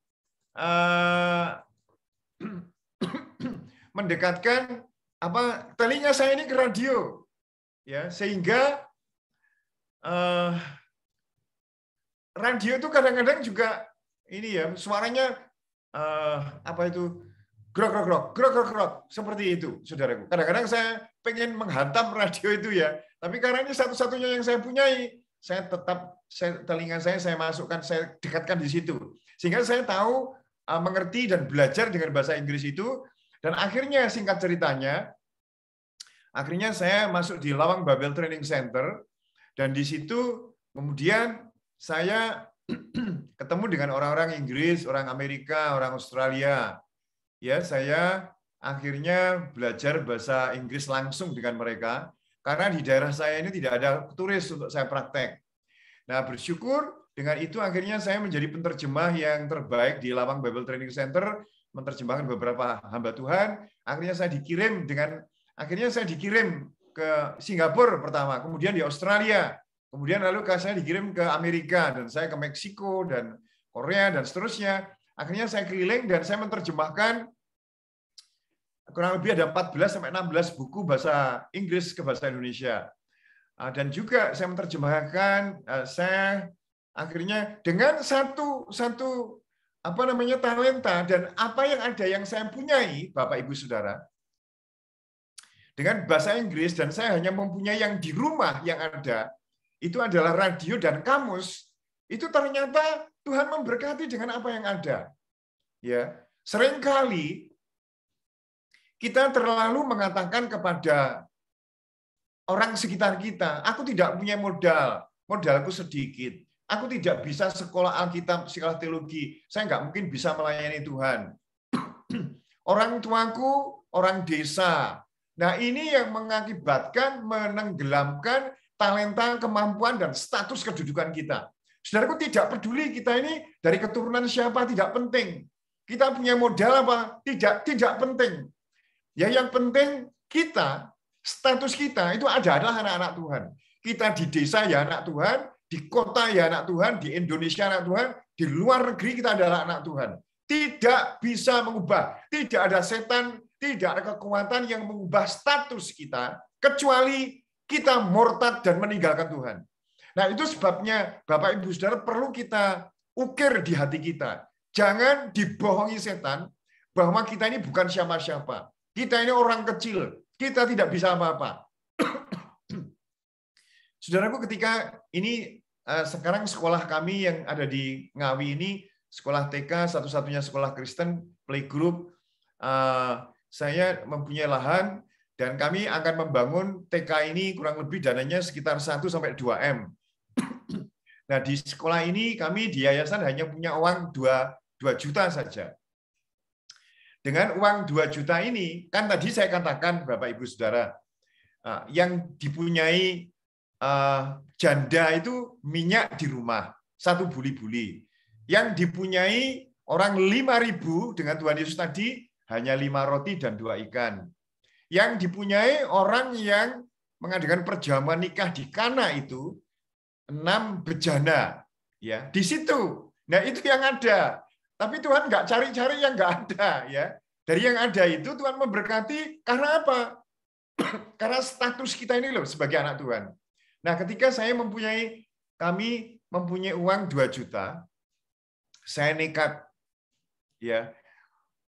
Speaker 7: telinga saya ini ke radio, ya, sehingga radio itu kadang-kadang juga ini ya suaranya grok seperti itu, saudaraku. Kadang-kadang saya pengen menghantam radio itu ya, tapi karena ini satu-satunya yang saya punyai, telinga saya masukkan, saya dekatkan di situ, sehingga saya tahu, mengerti dan belajar dengan bahasa Inggris itu. Dan akhirnya singkat ceritanya, akhirnya saya masuk di Lawang Babel Training Center. Dan di situ kemudian saya ketemu dengan orang-orang Inggris, orang Amerika, orang Australia. Ya, saya akhirnya belajar bahasa Inggris langsung dengan mereka karena di daerah saya ini tidak ada turis untuk saya praktek. Nah, bersyukur dengan itu akhirnya saya menjadi penerjemah yang terbaik di Lawang Bible Training Center, menerjemahkan beberapa hamba Tuhan. Akhirnya saya dikirim ke Singapura pertama, kemudian di Australia, kemudian lalu saya dikirim ke Amerika, dan saya ke Meksiko dan Korea dan seterusnya. Akhirnya saya keliling dan saya menerjemahkan kurang lebih ada 14-16 buku bahasa Inggris ke bahasa Indonesia. Dan juga saya menerjemahkan, saya akhirnya dengan satu talenta dan apa yang ada yang saya punyai, Bapak Ibu Saudara, dengan bahasa Inggris, dan saya hanya mempunyai yang di rumah yang ada, itu adalah radio dan kamus, itu ternyata Tuhan memberkati dengan apa yang ada. Ya, seringkali kita terlalu mengatakan kepada orang sekitar kita, aku tidak punya modalku sedikit, aku tidak bisa sekolah Alkitab, sekolah teologi, saya nggak mungkin bisa melayani Tuhan. Orang tuaku orang desa. Nah, ini yang mengakibatkan menenggelamkan talenta, kemampuan, dan status kedudukan kita. Saudaraku, tidak peduli kita ini dari keturunan siapa, tidak penting. Kita punya modal apa, tidak penting. Ya, yang penting kita, status kita itu adalah anak-anak Tuhan. Kita di desa ya anak Tuhan, di kota ya anak Tuhan, di Indonesia anak Tuhan, di luar negeri kita adalah anak Tuhan. Tidak bisa mengubah, tidak ada setan, tidak ada kekuatan yang mengubah status kita, kecuali kita murtad dan meninggalkan Tuhan. Nah, itu sebabnya Bapak Ibu Saudara perlu kita ukir di hati kita. Jangan dibohongi setan bahwa kita ini bukan siapa-siapa. Kita ini orang kecil, kita tidak bisa apa-apa. Saudaraku, ketika ini sekarang sekolah kami yang ada di Ngawi ini, sekolah TK, satu-satunya sekolah Kristen, playgroup, saya mempunyai lahan, dan kami akan membangun TK ini kurang lebih dananya sekitar 1-2 M. Nah, di sekolah ini kami di yayasan hanya punya uang 2 juta saja. Dengan uang 2 juta ini, kan tadi saya katakan Bapak Ibu Saudara, yang dipunyai janda itu minyak di rumah, 1 buli-buli. Yang dipunyai orang 5.000 dengan Tuhan Yesus tadi hanya 5 roti dan 2 ikan. Yang dipunyai orang yang mengadakan perjamuan nikah di Kana itu 6 bejana, ya di situ. Nah itu yang ada. Tapi Tuhan nggak cari-cari yang nggak ada, ya. Dari yang ada itu Tuhan memberkati karena apa? Karena status kita ini loh sebagai anak Tuhan. Nah ketika kami mempunyai uang 2 juta, saya nekat, ya.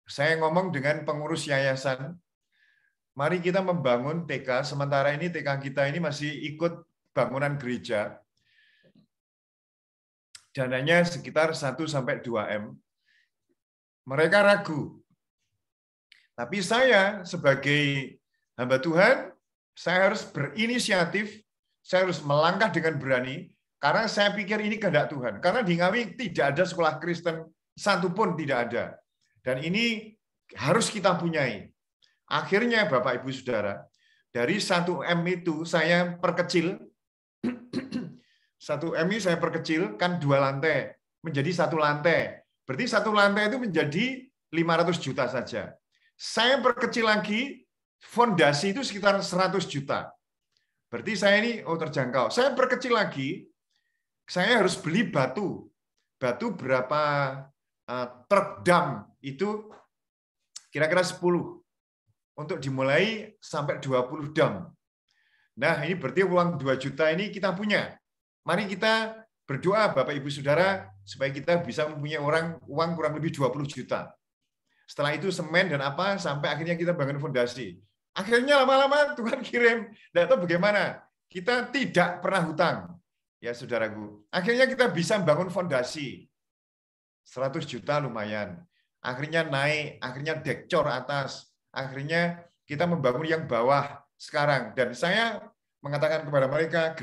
Speaker 7: Saya ngomong dengan pengurus yayasan, mari kita membangun TK. Sementara ini TK kita ini masih ikut bangunan gereja. Dananya sekitar 1-2 M. Mereka ragu. Tapi saya sebagai hamba Tuhan, saya harus berinisiatif, saya harus melangkah dengan berani, karena saya pikir ini kehendak Tuhan. Karena di Ngawi tidak ada sekolah Kristen satupun, tidak ada. Dan ini harus kita punyai. Akhirnya Bapak Ibu Saudara, dari 1 M itu saya perkecil, 1 M ini saya perkecil, kan 2 lantai, menjadi 1 lantai. Berarti 1 lantai itu menjadi 500 juta saja. Saya perkecil lagi, fondasi itu sekitar 100 juta. Berarti saya ini, terjangkau. Saya perkecil lagi, saya harus beli batu. Batu berapa truk dam, itu kira-kira 10. Untuk dimulai sampai 20 dam. Nah, ini berarti uang 2 juta ini kita punya. Mari kita berdoa Bapak Ibu Saudara supaya kita bisa mempunyai uang kurang lebih 20 juta. Setelah itu semen dan apa sampai akhirnya kita bangun fondasi. Akhirnya lama-lama Tuhan kirim. Tidak tahu bagaimana. Kita tidak pernah hutang. Ya saudaraku. Akhirnya kita bisa bangun fondasi. 100 juta lumayan. Akhirnya naik, akhirnya dekcor atas. Akhirnya kita membangun yang bawah sekarang. Dan saya mengatakan kepada mereka,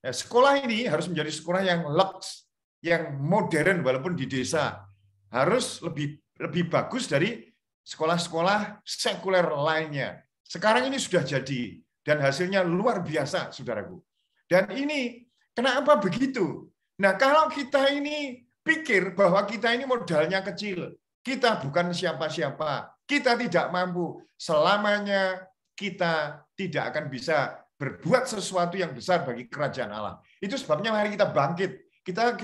Speaker 7: sekolah ini harus menjadi sekolah yang lux, yang modern walaupun di desa. Harus lebih bagus dari sekolah-sekolah sekuler lainnya. Sekarang ini sudah jadi dan hasilnya luar biasa, saudaraku. Dan ini kenapa begitu? Nah, kalau kita ini pikir bahwa kita ini modalnya kecil, kita bukan siapa-siapa, kita tidak mampu, selamanya kita tidak akan bisa berbuat sesuatu yang besar bagi kerajaan Allah. Itu sebabnya mari kita bangkit. Kita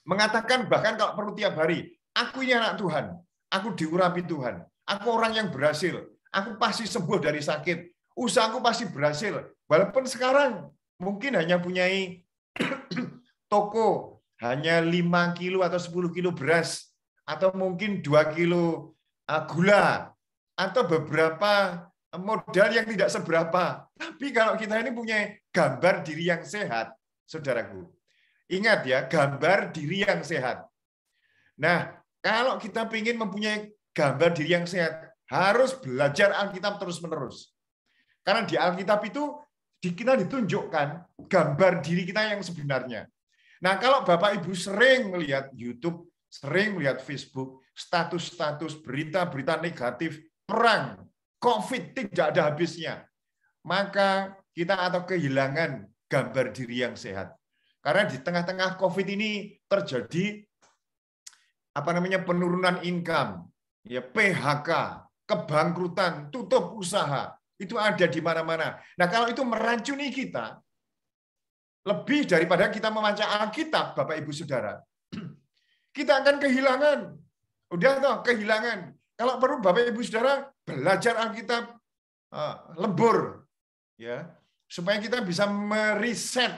Speaker 7: mengatakan bahkan kalau perlu tiap hari, aku ini anak Tuhan, aku diurapi Tuhan, aku orang yang berhasil, aku pasti sembuh dari sakit, usahaku pasti berhasil. Walaupun sekarang mungkin hanya punyai toko, hanya 5 kilo atau 10 kilo beras, atau mungkin 2 kilo gula, atau beberapa modal yang tidak seberapa. Tapi kalau kita ini punya gambar diri yang sehat, saudaraku. Ingat ya, gambar diri yang sehat. Nah, kalau kita ingin mempunyai gambar diri yang sehat, harus belajar Alkitab terus-menerus. Karena di Alkitab itu kita ditunjukkan gambar diri kita yang sebenarnya. Nah, kalau Bapak Ibu sering melihat YouTube, sering melihat Facebook, status-status berita-berita negatif, perang, COVID tidak ada habisnya, maka kita atau kehilangan gambar diri yang sehat. Karena di tengah-tengah COVID ini terjadi penurunan income, ya PHK, kebangkrutan, tutup usaha, itu ada di mana-mana. Nah, kalau itu meracuni kita, lebih daripada kita membaca Alkitab, Bapak Ibu Saudara, kita akan kehilangan. Udah toh, kehilangan. Kalau perlu Bapak Ibu Saudara belajar Alkitab lembur, ya, supaya kita bisa mereset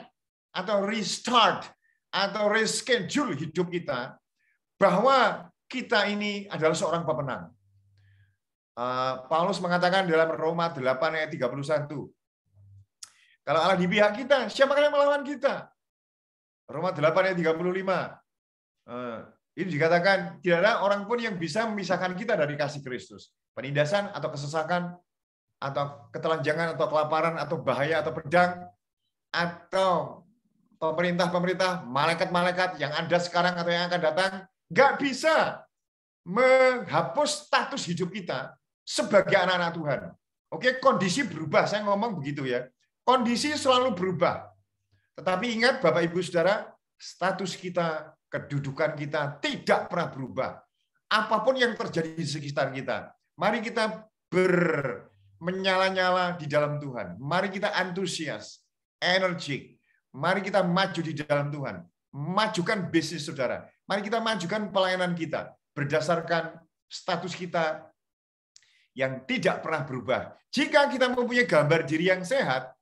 Speaker 7: atau restart atau reschedule hidup kita, bahwa kita ini adalah seorang pemenang. Paulus mengatakan dalam Roma 8 ayat 31, kalau Allah di pihak kita, siapa yang melawan kita? Roma 8 ayat 35. Ini dikatakan, tidak ada orang pun yang bisa memisahkan kita dari kasih Kristus. Penindasan atau kesesakan, atau ketelanjangan, atau kelaparan, atau bahaya, atau pedang, atau pemerintah-pemerintah, malaikat-malaikat yang ada sekarang atau yang akan datang, nggak bisa menghapus status hidup kita sebagai anak-anak Tuhan. Oke, kondisi berubah, saya ngomong begitu ya. Kondisi selalu berubah. Tetapi ingat Bapak Ibu Saudara, status kita, kedudukan kita tidak pernah berubah. Apapun yang terjadi di sekitar kita, mari kita menyala-nyala di dalam Tuhan. Mari kita antusias, energik. Mari kita maju di dalam Tuhan. Majukan bisnis saudara. Mari kita majukan pelayanan kita berdasarkan status kita yang tidak pernah berubah. Jika kita mempunyai gambar diri yang sehat,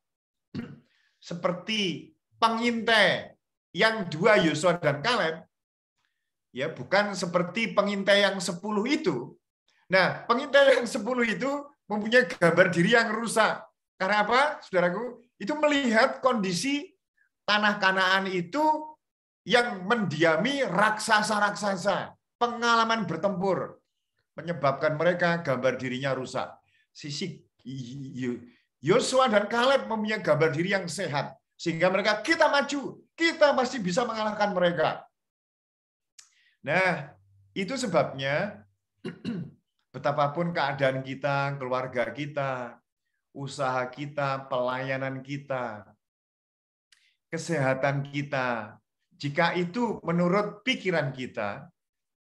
Speaker 7: seperti pengintai yang 2 Yosua dan Kaleb, ya bukan seperti pengintai yang 10 itu. Nah, pengintai yang 10 itu mempunyai gambar diri yang rusak. Karena apa, saudaraku? Itu melihat kondisi tanah Kanaan itu yang mendiami raksasa-raksasa, pengalaman bertempur, menyebabkan mereka gambar dirinya rusak. Sisi Yosua dan Kaleb mempunyai gambar diri yang sehat, sehingga mereka, kita maju, kita pasti bisa mengalahkan mereka. Nah, itu sebabnya betapapun keadaan kita, keluarga kita, usaha kita, pelayanan kita, kesehatan kita, jika itu menurut pikiran kita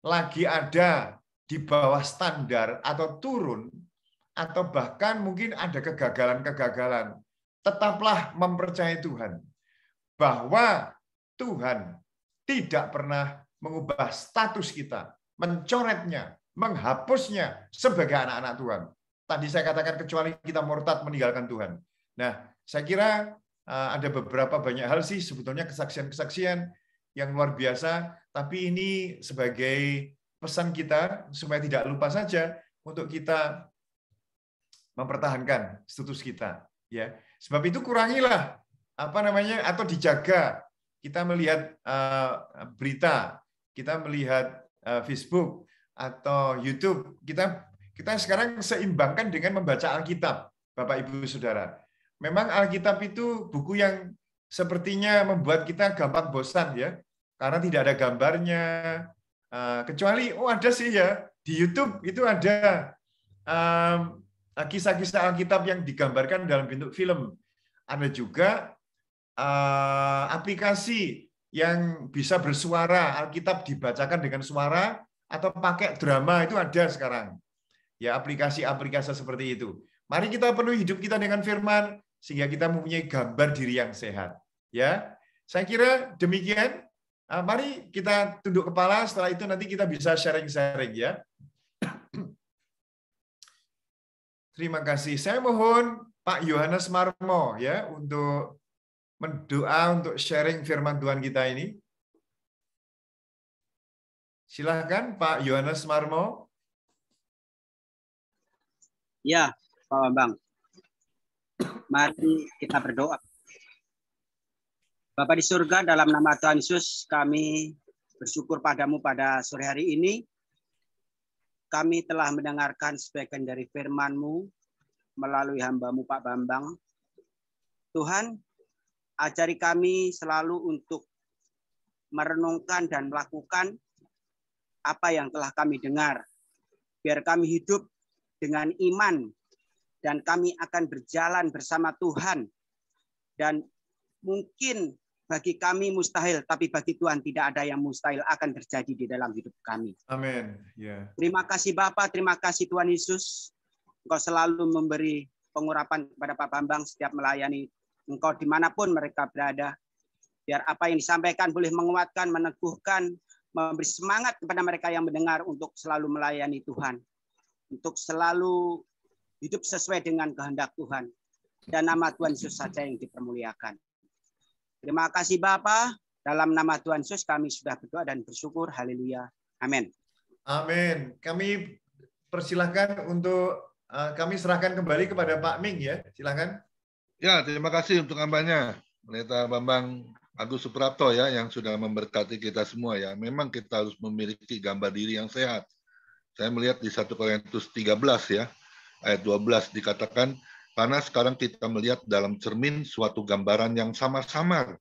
Speaker 7: lagi ada di bawah standar atau turun, atau bahkan mungkin ada kegagalan-kegagalan, tetaplah mempercayai Tuhan bahwa Tuhan tidak pernah mengubah status kita, mencoretnya, menghapusnya sebagai anak-anak Tuhan. Tadi saya katakan kecuali kita murtad meninggalkan Tuhan. Nah, saya kira ada beberapa banyak hal sih sebetulnya kesaksian-kesaksian yang luar biasa, tapi ini sebagai pesan kita supaya tidak lupa saja untuk kita mempertahankan status kita, ya. Sebab itu kurangilah atau dijaga. Kita melihat berita, kita melihat Facebook atau YouTube, kita sekarang seimbangkan dengan membaca Alkitab, Bapak Ibu Saudara. Memang Alkitab itu buku yang sepertinya membuat kita gampang bosan ya, karena tidak ada gambarnya. Kecuali ada sih ya di YouTube itu ada kisah-kisah Alkitab yang digambarkan dalam bentuk film. Ada juga aplikasi yang bisa bersuara, Alkitab dibacakan dengan suara atau pakai drama, itu ada sekarang. Ya, aplikasi-aplikasi seperti itu. Mari kita penuhi hidup kita dengan firman sehingga kita mempunyai gambar diri yang sehat. Ya, saya kira demikian. Mari kita tunduk kepala, setelah itu nanti kita bisa sharing-sharing ya. Terima kasih. Saya mohon Pak Yohanes Marmo ya untuk mendoa untuk sharing firman Tuhan kita ini. Silakan Pak Yohanes Marmo.
Speaker 8: Ya, Pak Bambang. Mari kita berdoa. Bapa di surga, dalam nama Tuhan Yesus, kami bersyukur padamu pada sore hari ini. Kami telah mendengarkan sebagian dari firman-Mu melalui hamba-Mu Pak Bambang. Tuhan, ajari kami selalu untuk merenungkan dan melakukan apa yang telah kami dengar. Biar kami hidup dengan iman dan kami akan berjalan bersama Tuhan. Dan mungkin bagi kami mustahil, tapi bagi Tuhan tidak ada yang mustahil akan terjadi di dalam hidup kami.
Speaker 7: Amin. Yeah.
Speaker 8: Terima kasih Bapa, terima kasih Tuhan Yesus. Engkau selalu memberi pengurapan kepada Pak Bambang setiap melayani Engkau dimanapun mereka berada. Biar apa yang disampaikan boleh menguatkan, meneguhkan, memberi semangat kepada mereka yang mendengar untuk selalu melayani Tuhan. Untuk selalu hidup sesuai dengan kehendak Tuhan. Dan nama Tuhan Yesus saja yang dipermuliakan. Terima kasih Bapa. Dalam nama Tuhan Yesus kami sudah berdoa dan bersyukur. Haleluya. Amin.
Speaker 7: Amin. Kami persilahkan untuk kami serahkan kembali kepada Pak Ming ya. Silakan.
Speaker 3: Ya, terima kasih untuk hambanya, Pendeta Bambang Agus Suprapto ya, yang sudah memberkati kita semua ya. Memang kita harus memiliki gambar diri yang sehat. Saya melihat di 1 Korintus 13 ya, ayat 12 dikatakan, karena sekarang kita melihat dalam cermin suatu gambaran yang samar-samar.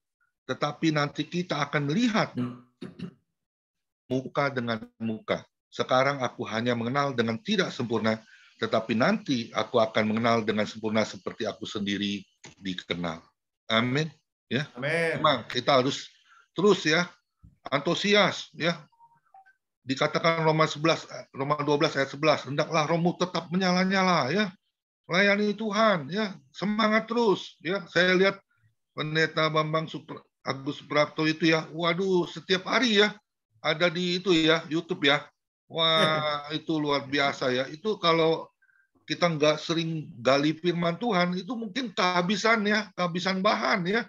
Speaker 3: tetapi nanti kita akan melihat muka dengan muka. Sekarang aku hanya mengenal dengan tidak sempurna, tetapi nanti aku akan mengenal dengan sempurna seperti aku sendiri dikenal. Amin. Ya.
Speaker 7: Amin.
Speaker 3: Memang kita harus terus ya antusias ya. Dikatakan Roma 12 ayat 11, hendaklah rohmu tetap menyala-nyala ya. Layani Tuhan ya, semangat terus ya. Saya lihat Pendeta Bambang Agus Suprapto itu ya, waduh setiap hari ya ada di itu ya YouTube ya. Wah itu luar biasa ya. Itu kalau kita nggak sering gali firman Tuhan itu mungkin kehabisan ya, kehabisan bahan ya.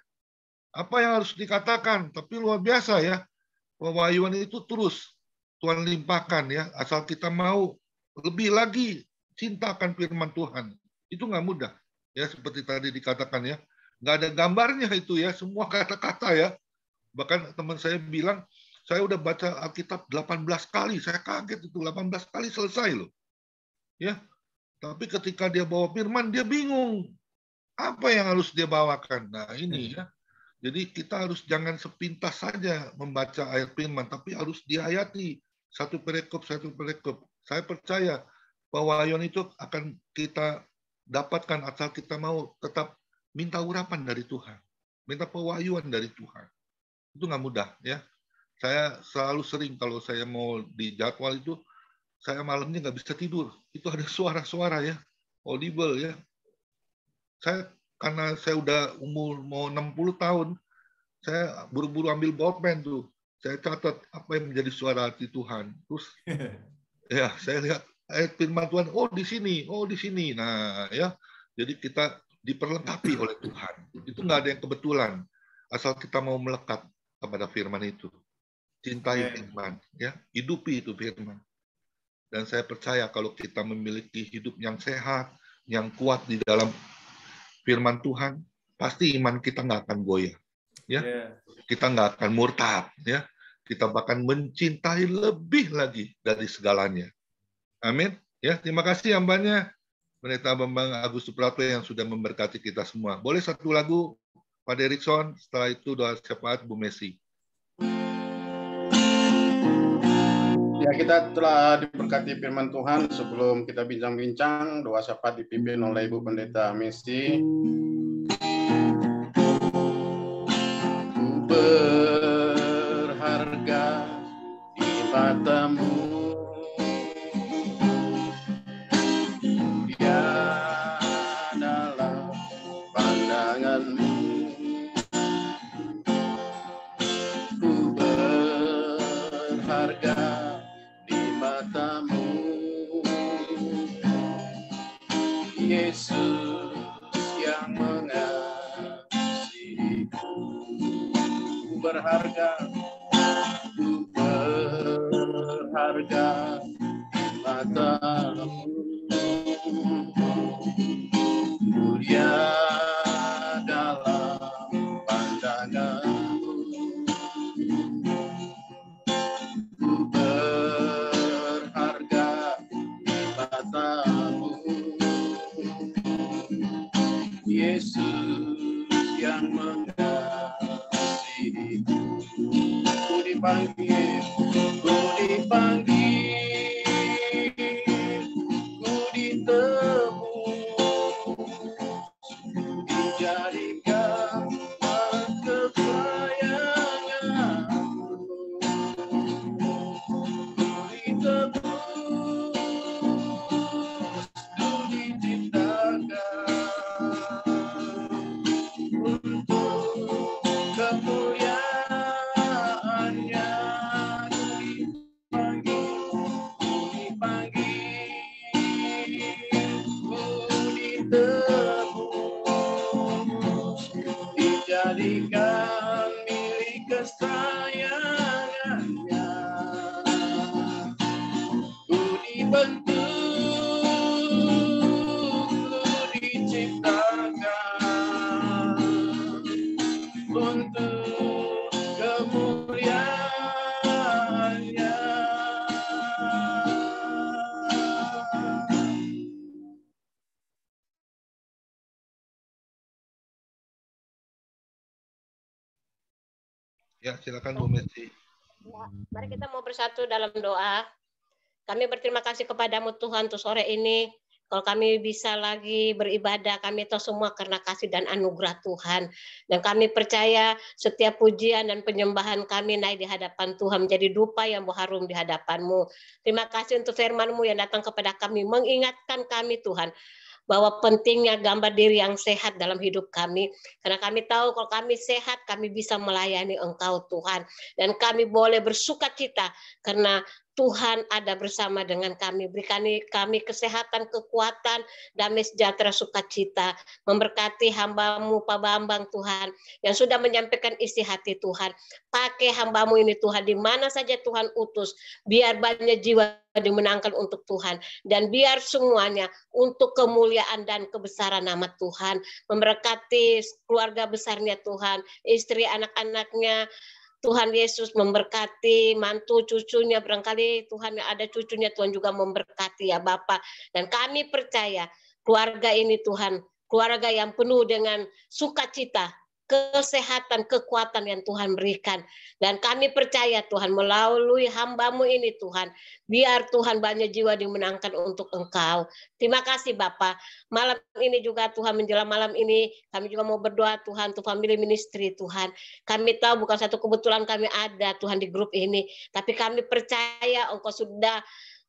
Speaker 3: Apa yang harus dikatakan? Tapi luar biasa ya. Pewahyuan itu terus Tuhan limpahkan ya. Asal kita mau lebih lagi cintakan firman Tuhan. Itu nggak mudah ya seperti tadi dikatakan ya. Nggak ada gambarnya itu ya, semua kata-kata ya. Bahkan teman saya bilang, saya udah baca Alkitab 18 kali, saya kaget itu 18 kali selesai loh. Ya. Tapi ketika dia bawa firman, dia bingung. Apa yang harus dia bawakan? Nah ini ya. Jadi kita harus jangan sepintas saja membaca ayat firman, tapi harus dihayati satu perikop. Saya percaya pewahyuan itu akan kita dapatkan asal kita mau tetap minta urapan dari Tuhan, minta pewahyuan dari Tuhan. Itu nggak mudah ya. Saya selalu sering kalau saya mau di jadwal itu, saya malamnya nggak bisa tidur. Itu ada suara-suara ya, audible ya. Karena saya udah umur mau 60 tahun, saya buru-buru ambil bolpen tuh. Saya catat apa yang menjadi suara hati Tuhan. Terus ya saya lihat ayat firman Tuhan, oh di sini. Nah ya, jadi kita diperlengkapi oleh Tuhan. Itu nggak ada yang kebetulan. Asal kita mau melekat kepada firman itu. Cintai firman. Ya, hidupi itu firman. Dan saya percaya kalau kita memiliki hidup yang sehat, yang kuat di dalam firman Tuhan, pasti iman kita nggak akan goyah. Ya, kita nggak akan murtad. Ya, kita bahkan mencintai lebih lagi dari segalanya. Amin. Ya, terima kasih hambanya. Pendeta Bambang Agus Suprapto yang sudah memberkati kita semua. Boleh satu lagu, Pak Derikson, setelah itu doa syafaat Bu Messi.
Speaker 4: Ya, kita telah diberkati firman Tuhan. Sebelum kita bincang-bincang, doa syafaat dipimpin oleh Ibu Pendeta Messi. Berharga di matamu, Yesus yang mengasihiku. Berharga di matamu, mulia dalam pandanganmu. Berharga di matamu, Yesus yang mengasihiku. Ku dipanggil, ku ditebus, dijadikan kesayanganmu. Ku ditebus, ku diciptakan untuk kemuliaan-Nya. Dijadikan milik kesayangannya. Ku dibentuk, ku diciptakan untuk kemuliaan-Nya.
Speaker 3: Ya, silakan Bu Messi.
Speaker 9: Ya, mari kita mau bersatu dalam doa. Kami berterima kasih kepadamu Tuhan untuk sore ini. Kalau kami bisa lagi beribadah, kami tahu semua karena kasih dan anugerah Tuhan. Dan kami percaya setiap pujian dan penyembahan kami naik di hadapan Tuhan menjadi dupa yang berharum di hadapan-Mu. Terima kasih untuk firman-Mu yang datang kepada kami, mengingatkan kami Tuhan, bahwa pentingnya gambar diri yang sehat dalam hidup kami. Karena kami tahu kalau kami sehat, kami bisa melayani Engkau Tuhan. Dan kami boleh bersuka cita karena Tuhan ada bersama dengan kami. Berikan kami kesehatan, kekuatan, damai sejahtera, sukacita. Memberkati hamba-Mu Pak Bambang Tuhan, yang sudah menyampaikan isi hati Tuhan. Pakai hamba-Mu ini Tuhan, di mana saja Tuhan utus. Biar banyak jiwa dimenangkan untuk Tuhan. Dan biar semuanya untuk kemuliaan dan kebesaran nama Tuhan. Memberkati keluarga besarnya Tuhan, istri anak-anaknya, Tuhan Yesus memberkati mantu cucunya, barangkali Tuhan yang ada cucunya, Tuhan juga memberkati ya Bapak. Dan kami percaya keluarga ini Tuhan, keluarga yang penuh dengan sukacita, kesehatan, kekuatan yang Tuhan berikan. Dan kami percaya Tuhan melalui hamba-Mu ini Tuhan, biar Tuhan banyak jiwa dimenangkan untuk Engkau. Terima kasih Bapak. Malam ini juga Tuhan, menjelang malam ini kami juga mau berdoa Tuhan untuk family ministry Tuhan. Kami tahu bukan satu kebetulan kami ada Tuhan di grup ini, tapi kami percaya Engkau sudah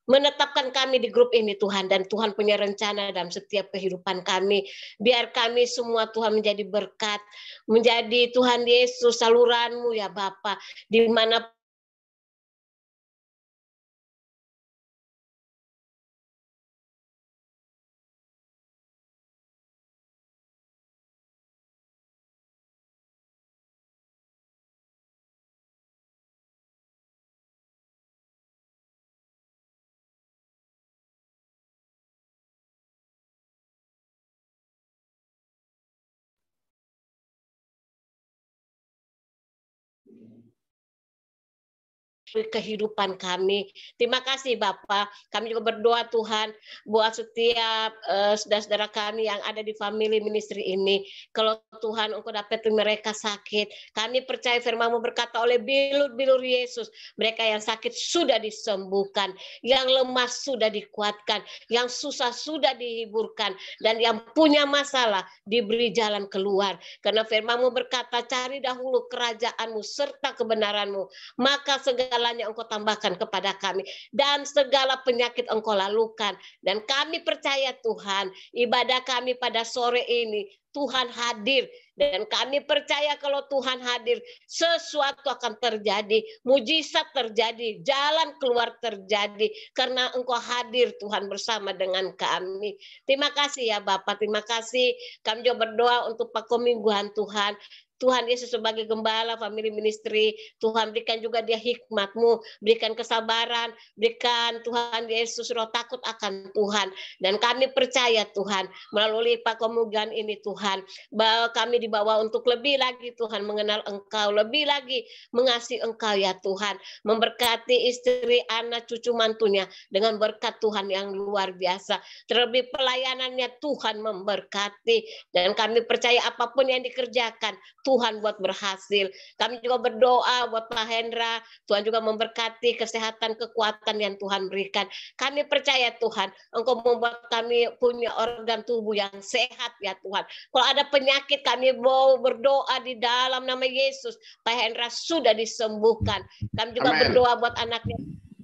Speaker 9: menetapkan kami di grup ini Tuhan, dan Tuhan punya rencana dalam setiap kehidupan kami. Biar kami semua Tuhan menjadi berkat, menjadi Tuhan Yesus saluran-Mu ya Bapa, di mana kehidupan kami. Terima kasih Bapak. Kami juga berdoa Tuhan buat setiap saudara-saudara kami yang ada di family ministry ini. Kalau Tuhan Engkau dapat mereka sakit, kami percaya firman-Mu berkata oleh bilur-bilur Yesus, mereka yang sakit sudah disembuhkan, yang lemah sudah dikuatkan, yang susah sudah dihiburkan, dan yang punya masalah diberi jalan keluar. Karena firman-Mu berkata, cari dahulu kerajaan-Mu serta kebenaran-Mu, maka segalanya Engkau tambahkan kepada kami, dan segala penyakit Engkau lalukan. Dan kami percaya Tuhan, ibadah kami pada sore ini Tuhan hadir, dan kami percaya kalau Tuhan hadir, sesuatu akan terjadi, mujizat terjadi, jalan keluar terjadi, karena Engkau hadir Tuhan bersama dengan kami. Terima kasih ya Bapak, terima kasih. Kami juga berdoa untuk pemingguan Tuhan. Tuhan Yesus sebagai gembala family ministry, Tuhan berikan juga dia hikmat-Mu, berikan kesabaran, berikan Tuhan Yesus roh takut akan Tuhan. Dan kami percaya Tuhan, melalui pemingguan ini Tuhan, bahwa kami dibawa untuk lebih lagi Tuhan mengenal Engkau, lebih lagi mengasihi Engkau ya Tuhan, memberkati istri, anak, cucu, mantunya dengan berkat Tuhan yang luar biasa. Terlebih pelayanannya Tuhan memberkati, dan kami percaya apapun yang dikerjakan Tuhan buat berhasil. Kami juga berdoa buat Pak Hendra, Tuhan juga memberkati kesehatan, kekuatan yang Tuhan berikan. Kami percaya Tuhan, Engkau membuat kami punya organ tubuh yang sehat ya Tuhan. Kalau ada penyakit, kami mau berdoa di dalam nama Yesus, Pak Hendra sudah disembuhkan. Kami juga berdoa buat anaknya,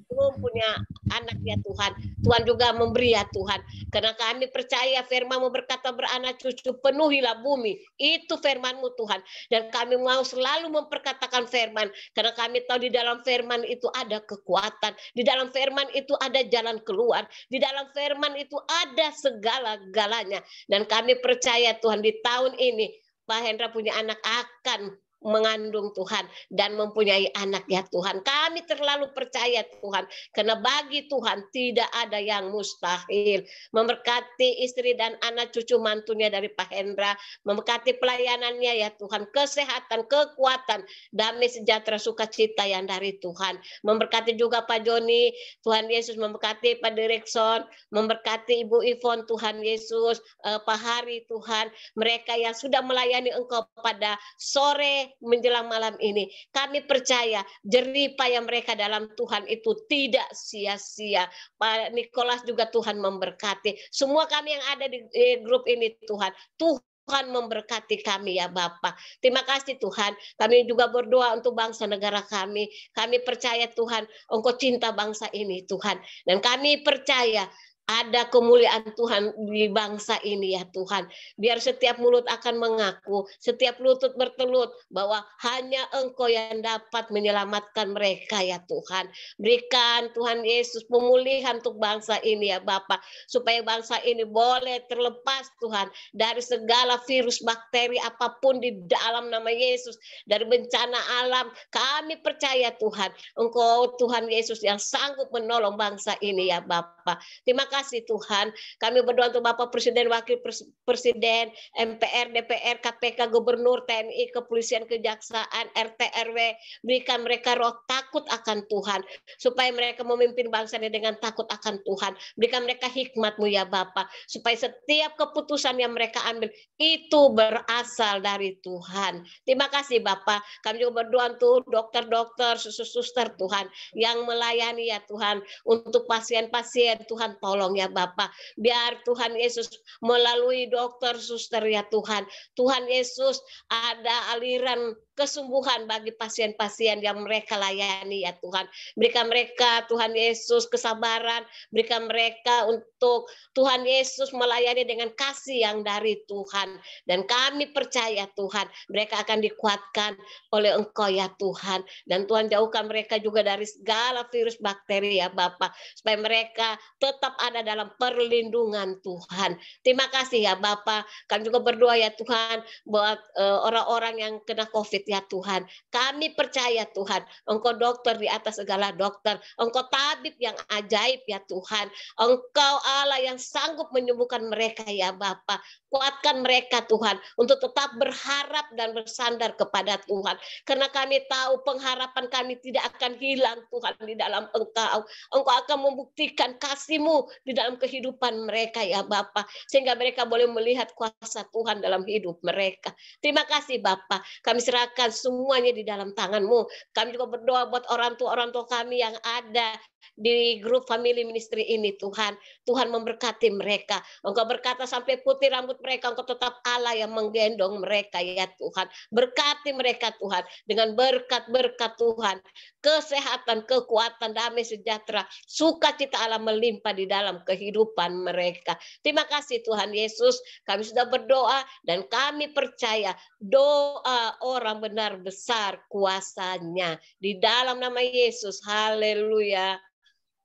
Speaker 9: belum punya anak ya Tuhan, Tuhan juga memberi ya Tuhan, karena kami percaya firman-Mu berkata beranak cucu penuhilah bumi, itu firman-Mu Tuhan, dan kami mau selalu memperkatakan firman, karena kami tahu di dalam firman itu ada kekuatan, di dalam firman itu ada jalan keluar, di dalam firman itu ada segala-galanya. Dan kami percaya Tuhan di tahun ini Pak Hendra punya anak akan mengandung Tuhan dan mempunyai anak ya Tuhan. Kami terlalu percaya Tuhan, karena bagi Tuhan tidak ada yang mustahil. Memberkati istri dan anak cucu mantunya dari Pak Hendra, memberkati pelayanannya ya Tuhan, kesehatan, kekuatan, damai sejahtera, sukacita yang dari Tuhan. Memberkati juga Pak Joni, Tuhan Yesus memberkati Pak Direkson, memberkati Ibu Ivon, Tuhan Yesus, Pak Hari Tuhan, mereka yang sudah melayani Engkau pada sore menjelang malam ini. Kami percaya jerih payah mereka dalam Tuhan itu tidak sia-sia. Pak Nikolas juga Tuhan memberkati. Semua kami yang ada di grup ini Tuhan. Tuhan memberkati kami ya Bapak. Terima kasih Tuhan. Kami juga berdoa untuk bangsa negara kami. Kami percaya Tuhan, Engkau cinta bangsa ini Tuhan. Dan kami percaya ada kemuliaan Tuhan di bangsa ini ya Tuhan. Biar setiap mulut akan mengaku, setiap lutut bertelut bahwa hanya Engkau yang dapat menyelamatkan mereka ya Tuhan. Berikan Tuhan Yesus pemulihan untuk bangsa ini ya Bapa, supaya bangsa ini boleh terlepas Tuhan dari segala virus bakteri apapun di dalam nama Yesus, dari bencana alam. Kami percaya Tuhan, Engkau Tuhan Yesus yang sanggup menolong bangsa ini ya Bapa. Terima kasih Tuhan. Kami berdoa untuk Bapak Presiden, Wakil Presiden, MPR, DPR, KPK, Gubernur, TNI, Kepolisian, Kejaksaan, RT, RW. Berikan mereka roh takut akan Tuhan, supaya mereka memimpin bangsa ini dengan takut akan Tuhan. Berikan mereka hikmat-Mu ya Bapak, supaya setiap keputusan yang mereka ambil itu berasal dari Tuhan. Terima kasih Bapak. Kami juga berdoa untuk dokter-dokter, suster-suster Tuhan, yang melayani ya Tuhan, untuk pasien-pasien Tuhan, tolong ya Bapak. Biar Tuhan Yesus melalui dokter, suster ya Tuhan. Tuhan Yesus ada aliran kesembuhan bagi pasien-pasien yang mereka layani ya Tuhan. Berikan mereka Tuhan Yesus kesabaran. Berikan mereka untuk Tuhan Yesus melayani dengan kasih yang dari Tuhan. Dan kami percaya Tuhan, mereka akan dikuatkan oleh Engkau ya Tuhan. Dan Tuhan jauhkan mereka juga dari segala virus bakteri ya Bapak, supaya mereka tetap ada dalam perlindungan Tuhan. Terima kasih ya Bapak. Kami juga berdoa ya Tuhan buat orang-orang yang kena COVID ya Tuhan. Kami percaya Tuhan, Engkau dokter di atas segala dokter. Engkau tabib yang ajaib ya Tuhan. Engkau Allah yang sanggup menyembuhkan mereka ya Bapak. Kuatkan mereka Tuhan untuk tetap berharap dan bersandar kepada Tuhan. Karena kami tahu pengharapan kami tidak akan hilang Tuhan di dalam Engkau. Engkau akan membuktikan kasih-Mu di dalam kehidupan mereka ya Bapa, sehingga mereka boleh melihat kuasa Tuhan dalam hidup mereka. Terima kasih Bapa. Kami serahkan semuanya di dalam tangan-Mu. Kami juga berdoa buat orang tua kami yang ada di grup family ministry ini Tuhan. Tuhan memberkati mereka. Engkau berkata sampai putih rambut mereka, Engkau tetap Allah yang menggendong mereka ya Tuhan. Berkati mereka Tuhan dengan berkat-berkat Tuhan. Kesehatan, kekuatan, damai sejahtera, sukacita Allah melimpah di dalam kehidupan mereka. Terima kasih Tuhan Yesus. Kami sudah berdoa dan kami percaya doa orang benar besar kuasanya. Di dalam nama Yesus. Haleluya.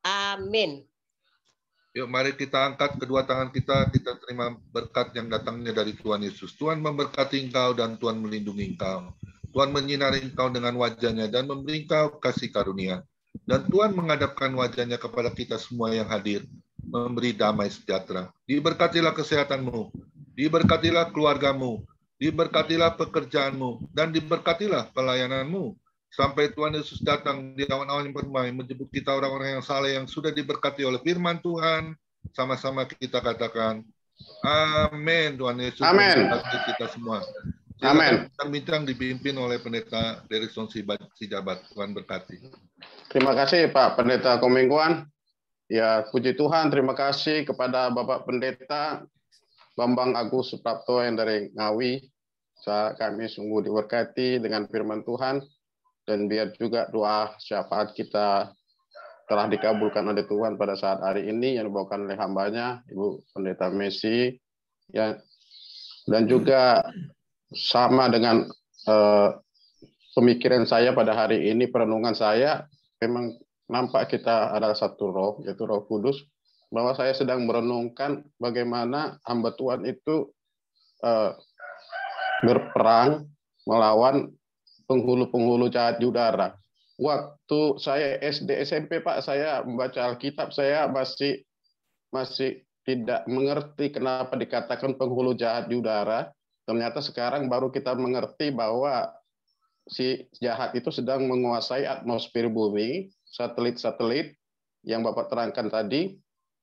Speaker 9: Amin.
Speaker 3: Yuk mari kita angkat kedua tangan kita terima berkat yang datangnya dari Tuhan Yesus. Tuhan memberkati engkau dan Tuhan melindungi engkau. Tuhan menyinari engkau dengan wajahnya dan memberi engkau kasih karunia. Dan Tuhan menghadapkan wajahnya kepada kita semua yang hadir, memberi damai sejahtera. Diberkatilah kesehatanmu, diberkatilah keluargamu, diberkatilah pekerjaanmu, dan diberkatilah pelayananmu. Sampai Tuhan Yesus datang di awan-awan yang permai, menjemput kita orang-orang yang saleh yang sudah diberkati oleh firman Tuhan. Sama-sama kita katakan, amin. Tuhan Yesus memberkati kita semua.
Speaker 4: Amin.
Speaker 3: Bincang dipimpin oleh Pendeta Derikson Sijabat. Tuhan berkati.
Speaker 4: Terima kasih Pak Pendeta Komengkuan. Ya, puji Tuhan, terima kasih kepada Bapak Pendeta Bambang Agus Suprapto yang dari Ngawi. Kami sungguh diberkati dengan firman Tuhan. Dan biar juga doa syafaat kita telah dikabulkan oleh Tuhan pada saat hari ini yang dibawakan oleh hambanya, Ibu Pendeta Messi. Ya, dan juga sama dengan pemikiran saya pada hari ini, perenungan saya, memang nampak kita ada satu roh, yaitu Roh Kudus, bahwa saya sedang merenungkan bagaimana hamba Tuhan itu berperang melawan penghulu-penghulu jahat di udara. Waktu saya SD SMP Pak, saya membaca Alkitab, saya masih tidak mengerti kenapa dikatakan penghulu jahat di udara. Ternyata sekarang baru kita mengerti bahwa si jahat itu sedang menguasai atmosfer bumi, satelit-satelit yang Bapak terangkan tadi.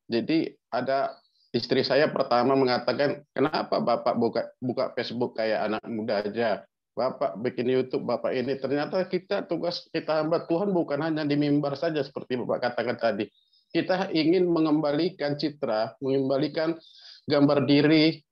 Speaker 4: Jadi ada istri saya pertama mengatakan, kenapa Bapak buka Facebook kayak anak muda aja? Bapak bikin YouTube, Bapak ini ternyata tugas kita hamba Tuhan bukan hanya di mimbar saja seperti Bapak katakan tadi. Kita ingin mengembalikan citra, mengembalikan gambar diri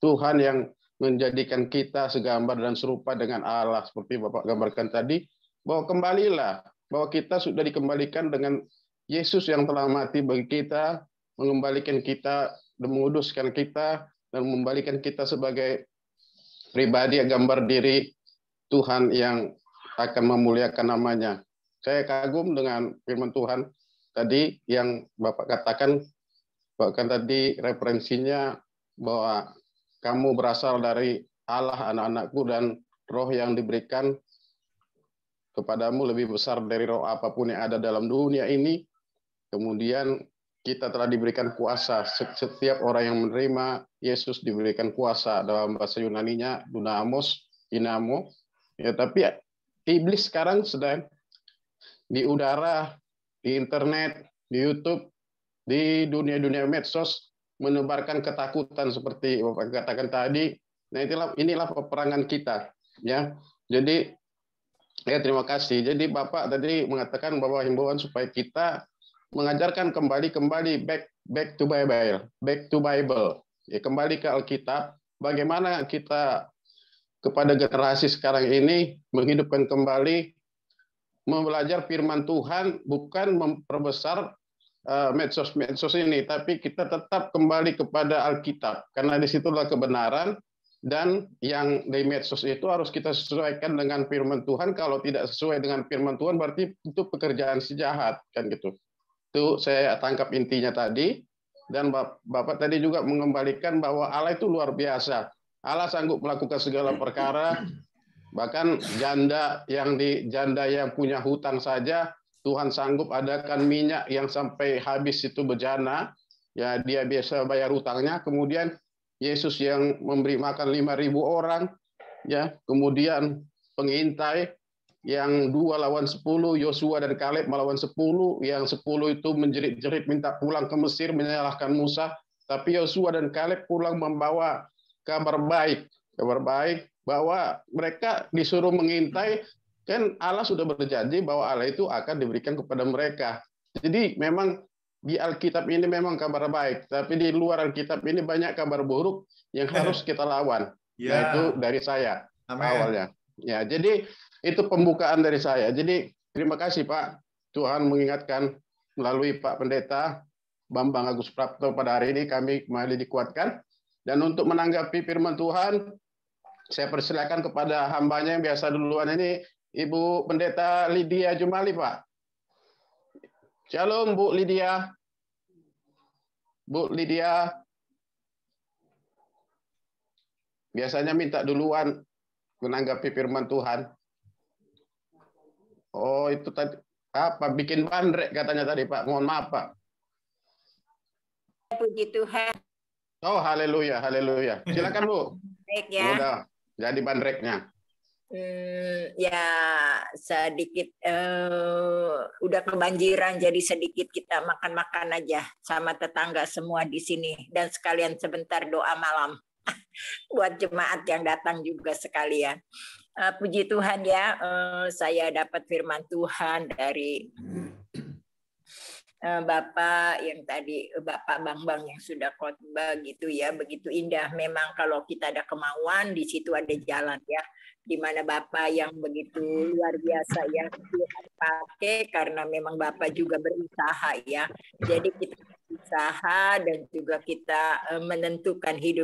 Speaker 4: Tuhan yang menjadikan kita segambar dan serupa dengan Allah seperti Bapak gambarkan tadi, bahwa kembalilah, bahwa kita sudah dikembalikan dengan Yesus yang telah mati bagi kita, mengembalikan kita dan menguduskan kita dan membalikan kita sebagai pribadi yang gambar diri Tuhan yang akan memuliakan namanya. Saya kagum dengan firman Tuhan tadi yang Bapak katakan, bahkan tadi referensinya bahwa kamu berasal dari Allah, anak-anakku, dan roh yang diberikan kepadamu lebih besar dari roh apapun yang ada dalam dunia ini. Kemudian kita telah diberikan kuasa. Setiap orang yang menerima Yesus diberikan kuasa. Dalam bahasa Yunaninya dunamos, dinamo. Ya, tapi iblis sekarang sedang di udara, di internet, di YouTube, di dunia-dunia medsos menebarkan ketakutan seperti Bapak katakan tadi. Nah, inilah peperangan kita, ya. Jadi ya terima kasih. Jadi Bapak tadi mengatakan bahwa himbauan supaya kita mengajarkan kembali back to Bible, ya, kembali ke Alkitab. Bagaimana kita kepada generasi sekarang ini menghidupkan kembali, belajar firman Tuhan, bukan memperbesar medsos ini, tapi kita tetap kembali kepada Alkitab, karena disitulah kebenaran. Dan yang di medsos itu harus kita sesuaikan dengan firman Tuhan. Kalau tidak sesuai dengan firman Tuhan, berarti itu pekerjaan si jahat, kan gitu. Itu saya tangkap intinya tadi. Dan Bapak tadi juga mengembalikan bahwa Allah itu luar biasa. Allah sanggup melakukan segala perkara. Bahkan janda yang punya hutang saja, Tuhan sanggup adakan minyak yang sampai habis itu bejana. Ya, dia biasa bayar hutangnya. Kemudian Yesus yang memberi makan 5.000 orang, ya. Kemudian pengintai yang 2 lawan 10, Yosua dan Kaleb melawan 10, yang 10 itu menjerit-jerit minta pulang ke Mesir menyalahkan Musa, tapi Yosua dan Kaleb pulang membawa kabar baik bahwa mereka disuruh mengintai, kan Allah sudah berjanji bahwa Allah itu akan diberikan kepada mereka. Jadi memang di Alkitab ini memang kabar baik, tapi di luar Alkitab ini banyak kabar buruk yang harus kita lawan. Ya. Nah, itu dari saya. Amen. Awalnya. Ya, jadi itu pembukaan dari saya. Jadi terima kasih Pak. Tuhan mengingatkan melalui Pak Pendeta Bambang Agus Suprapto pada hari ini kami kembali dikuatkan. Dan untuk menanggapi firman Tuhan, saya persilakan kepada hambanya yang biasa duluan ini, Ibu Pendeta Lydia Jumali, Pak. Shalom, Bu Lydia. Bu Lydia. Biasanya minta duluan menanggapi firman Tuhan. Oh, itu tadi apa? Bikin bandrek katanya tadi, Pak. Mohon maaf, Pak.
Speaker 10: Puji Tuhan.
Speaker 4: Oh, haleluya, haleluya. Silakan, Bu.
Speaker 10: Baik ya.
Speaker 4: Udah jadi bandreknya.
Speaker 10: Ya sedikit udah kebanjiran, jadi sedikit kita makan-makan aja sama tetangga semua di sini, dan sekalian sebentar doa malam buat jemaat yang datang juga sekalian. Puji Tuhan ya, saya dapat firman Tuhan dari Bapak yang tadi, Bapak Bambang yang sudah khotbah gitu ya, begitu indah. Memang kalau kita ada kemauan, di situ ada jalan ya. Di mana Bapak yang begitu luar biasa ya, Tuhan pakai karena memang Bapak juga berusaha ya. Jadi kita berusaha dan juga kita menentukan hidup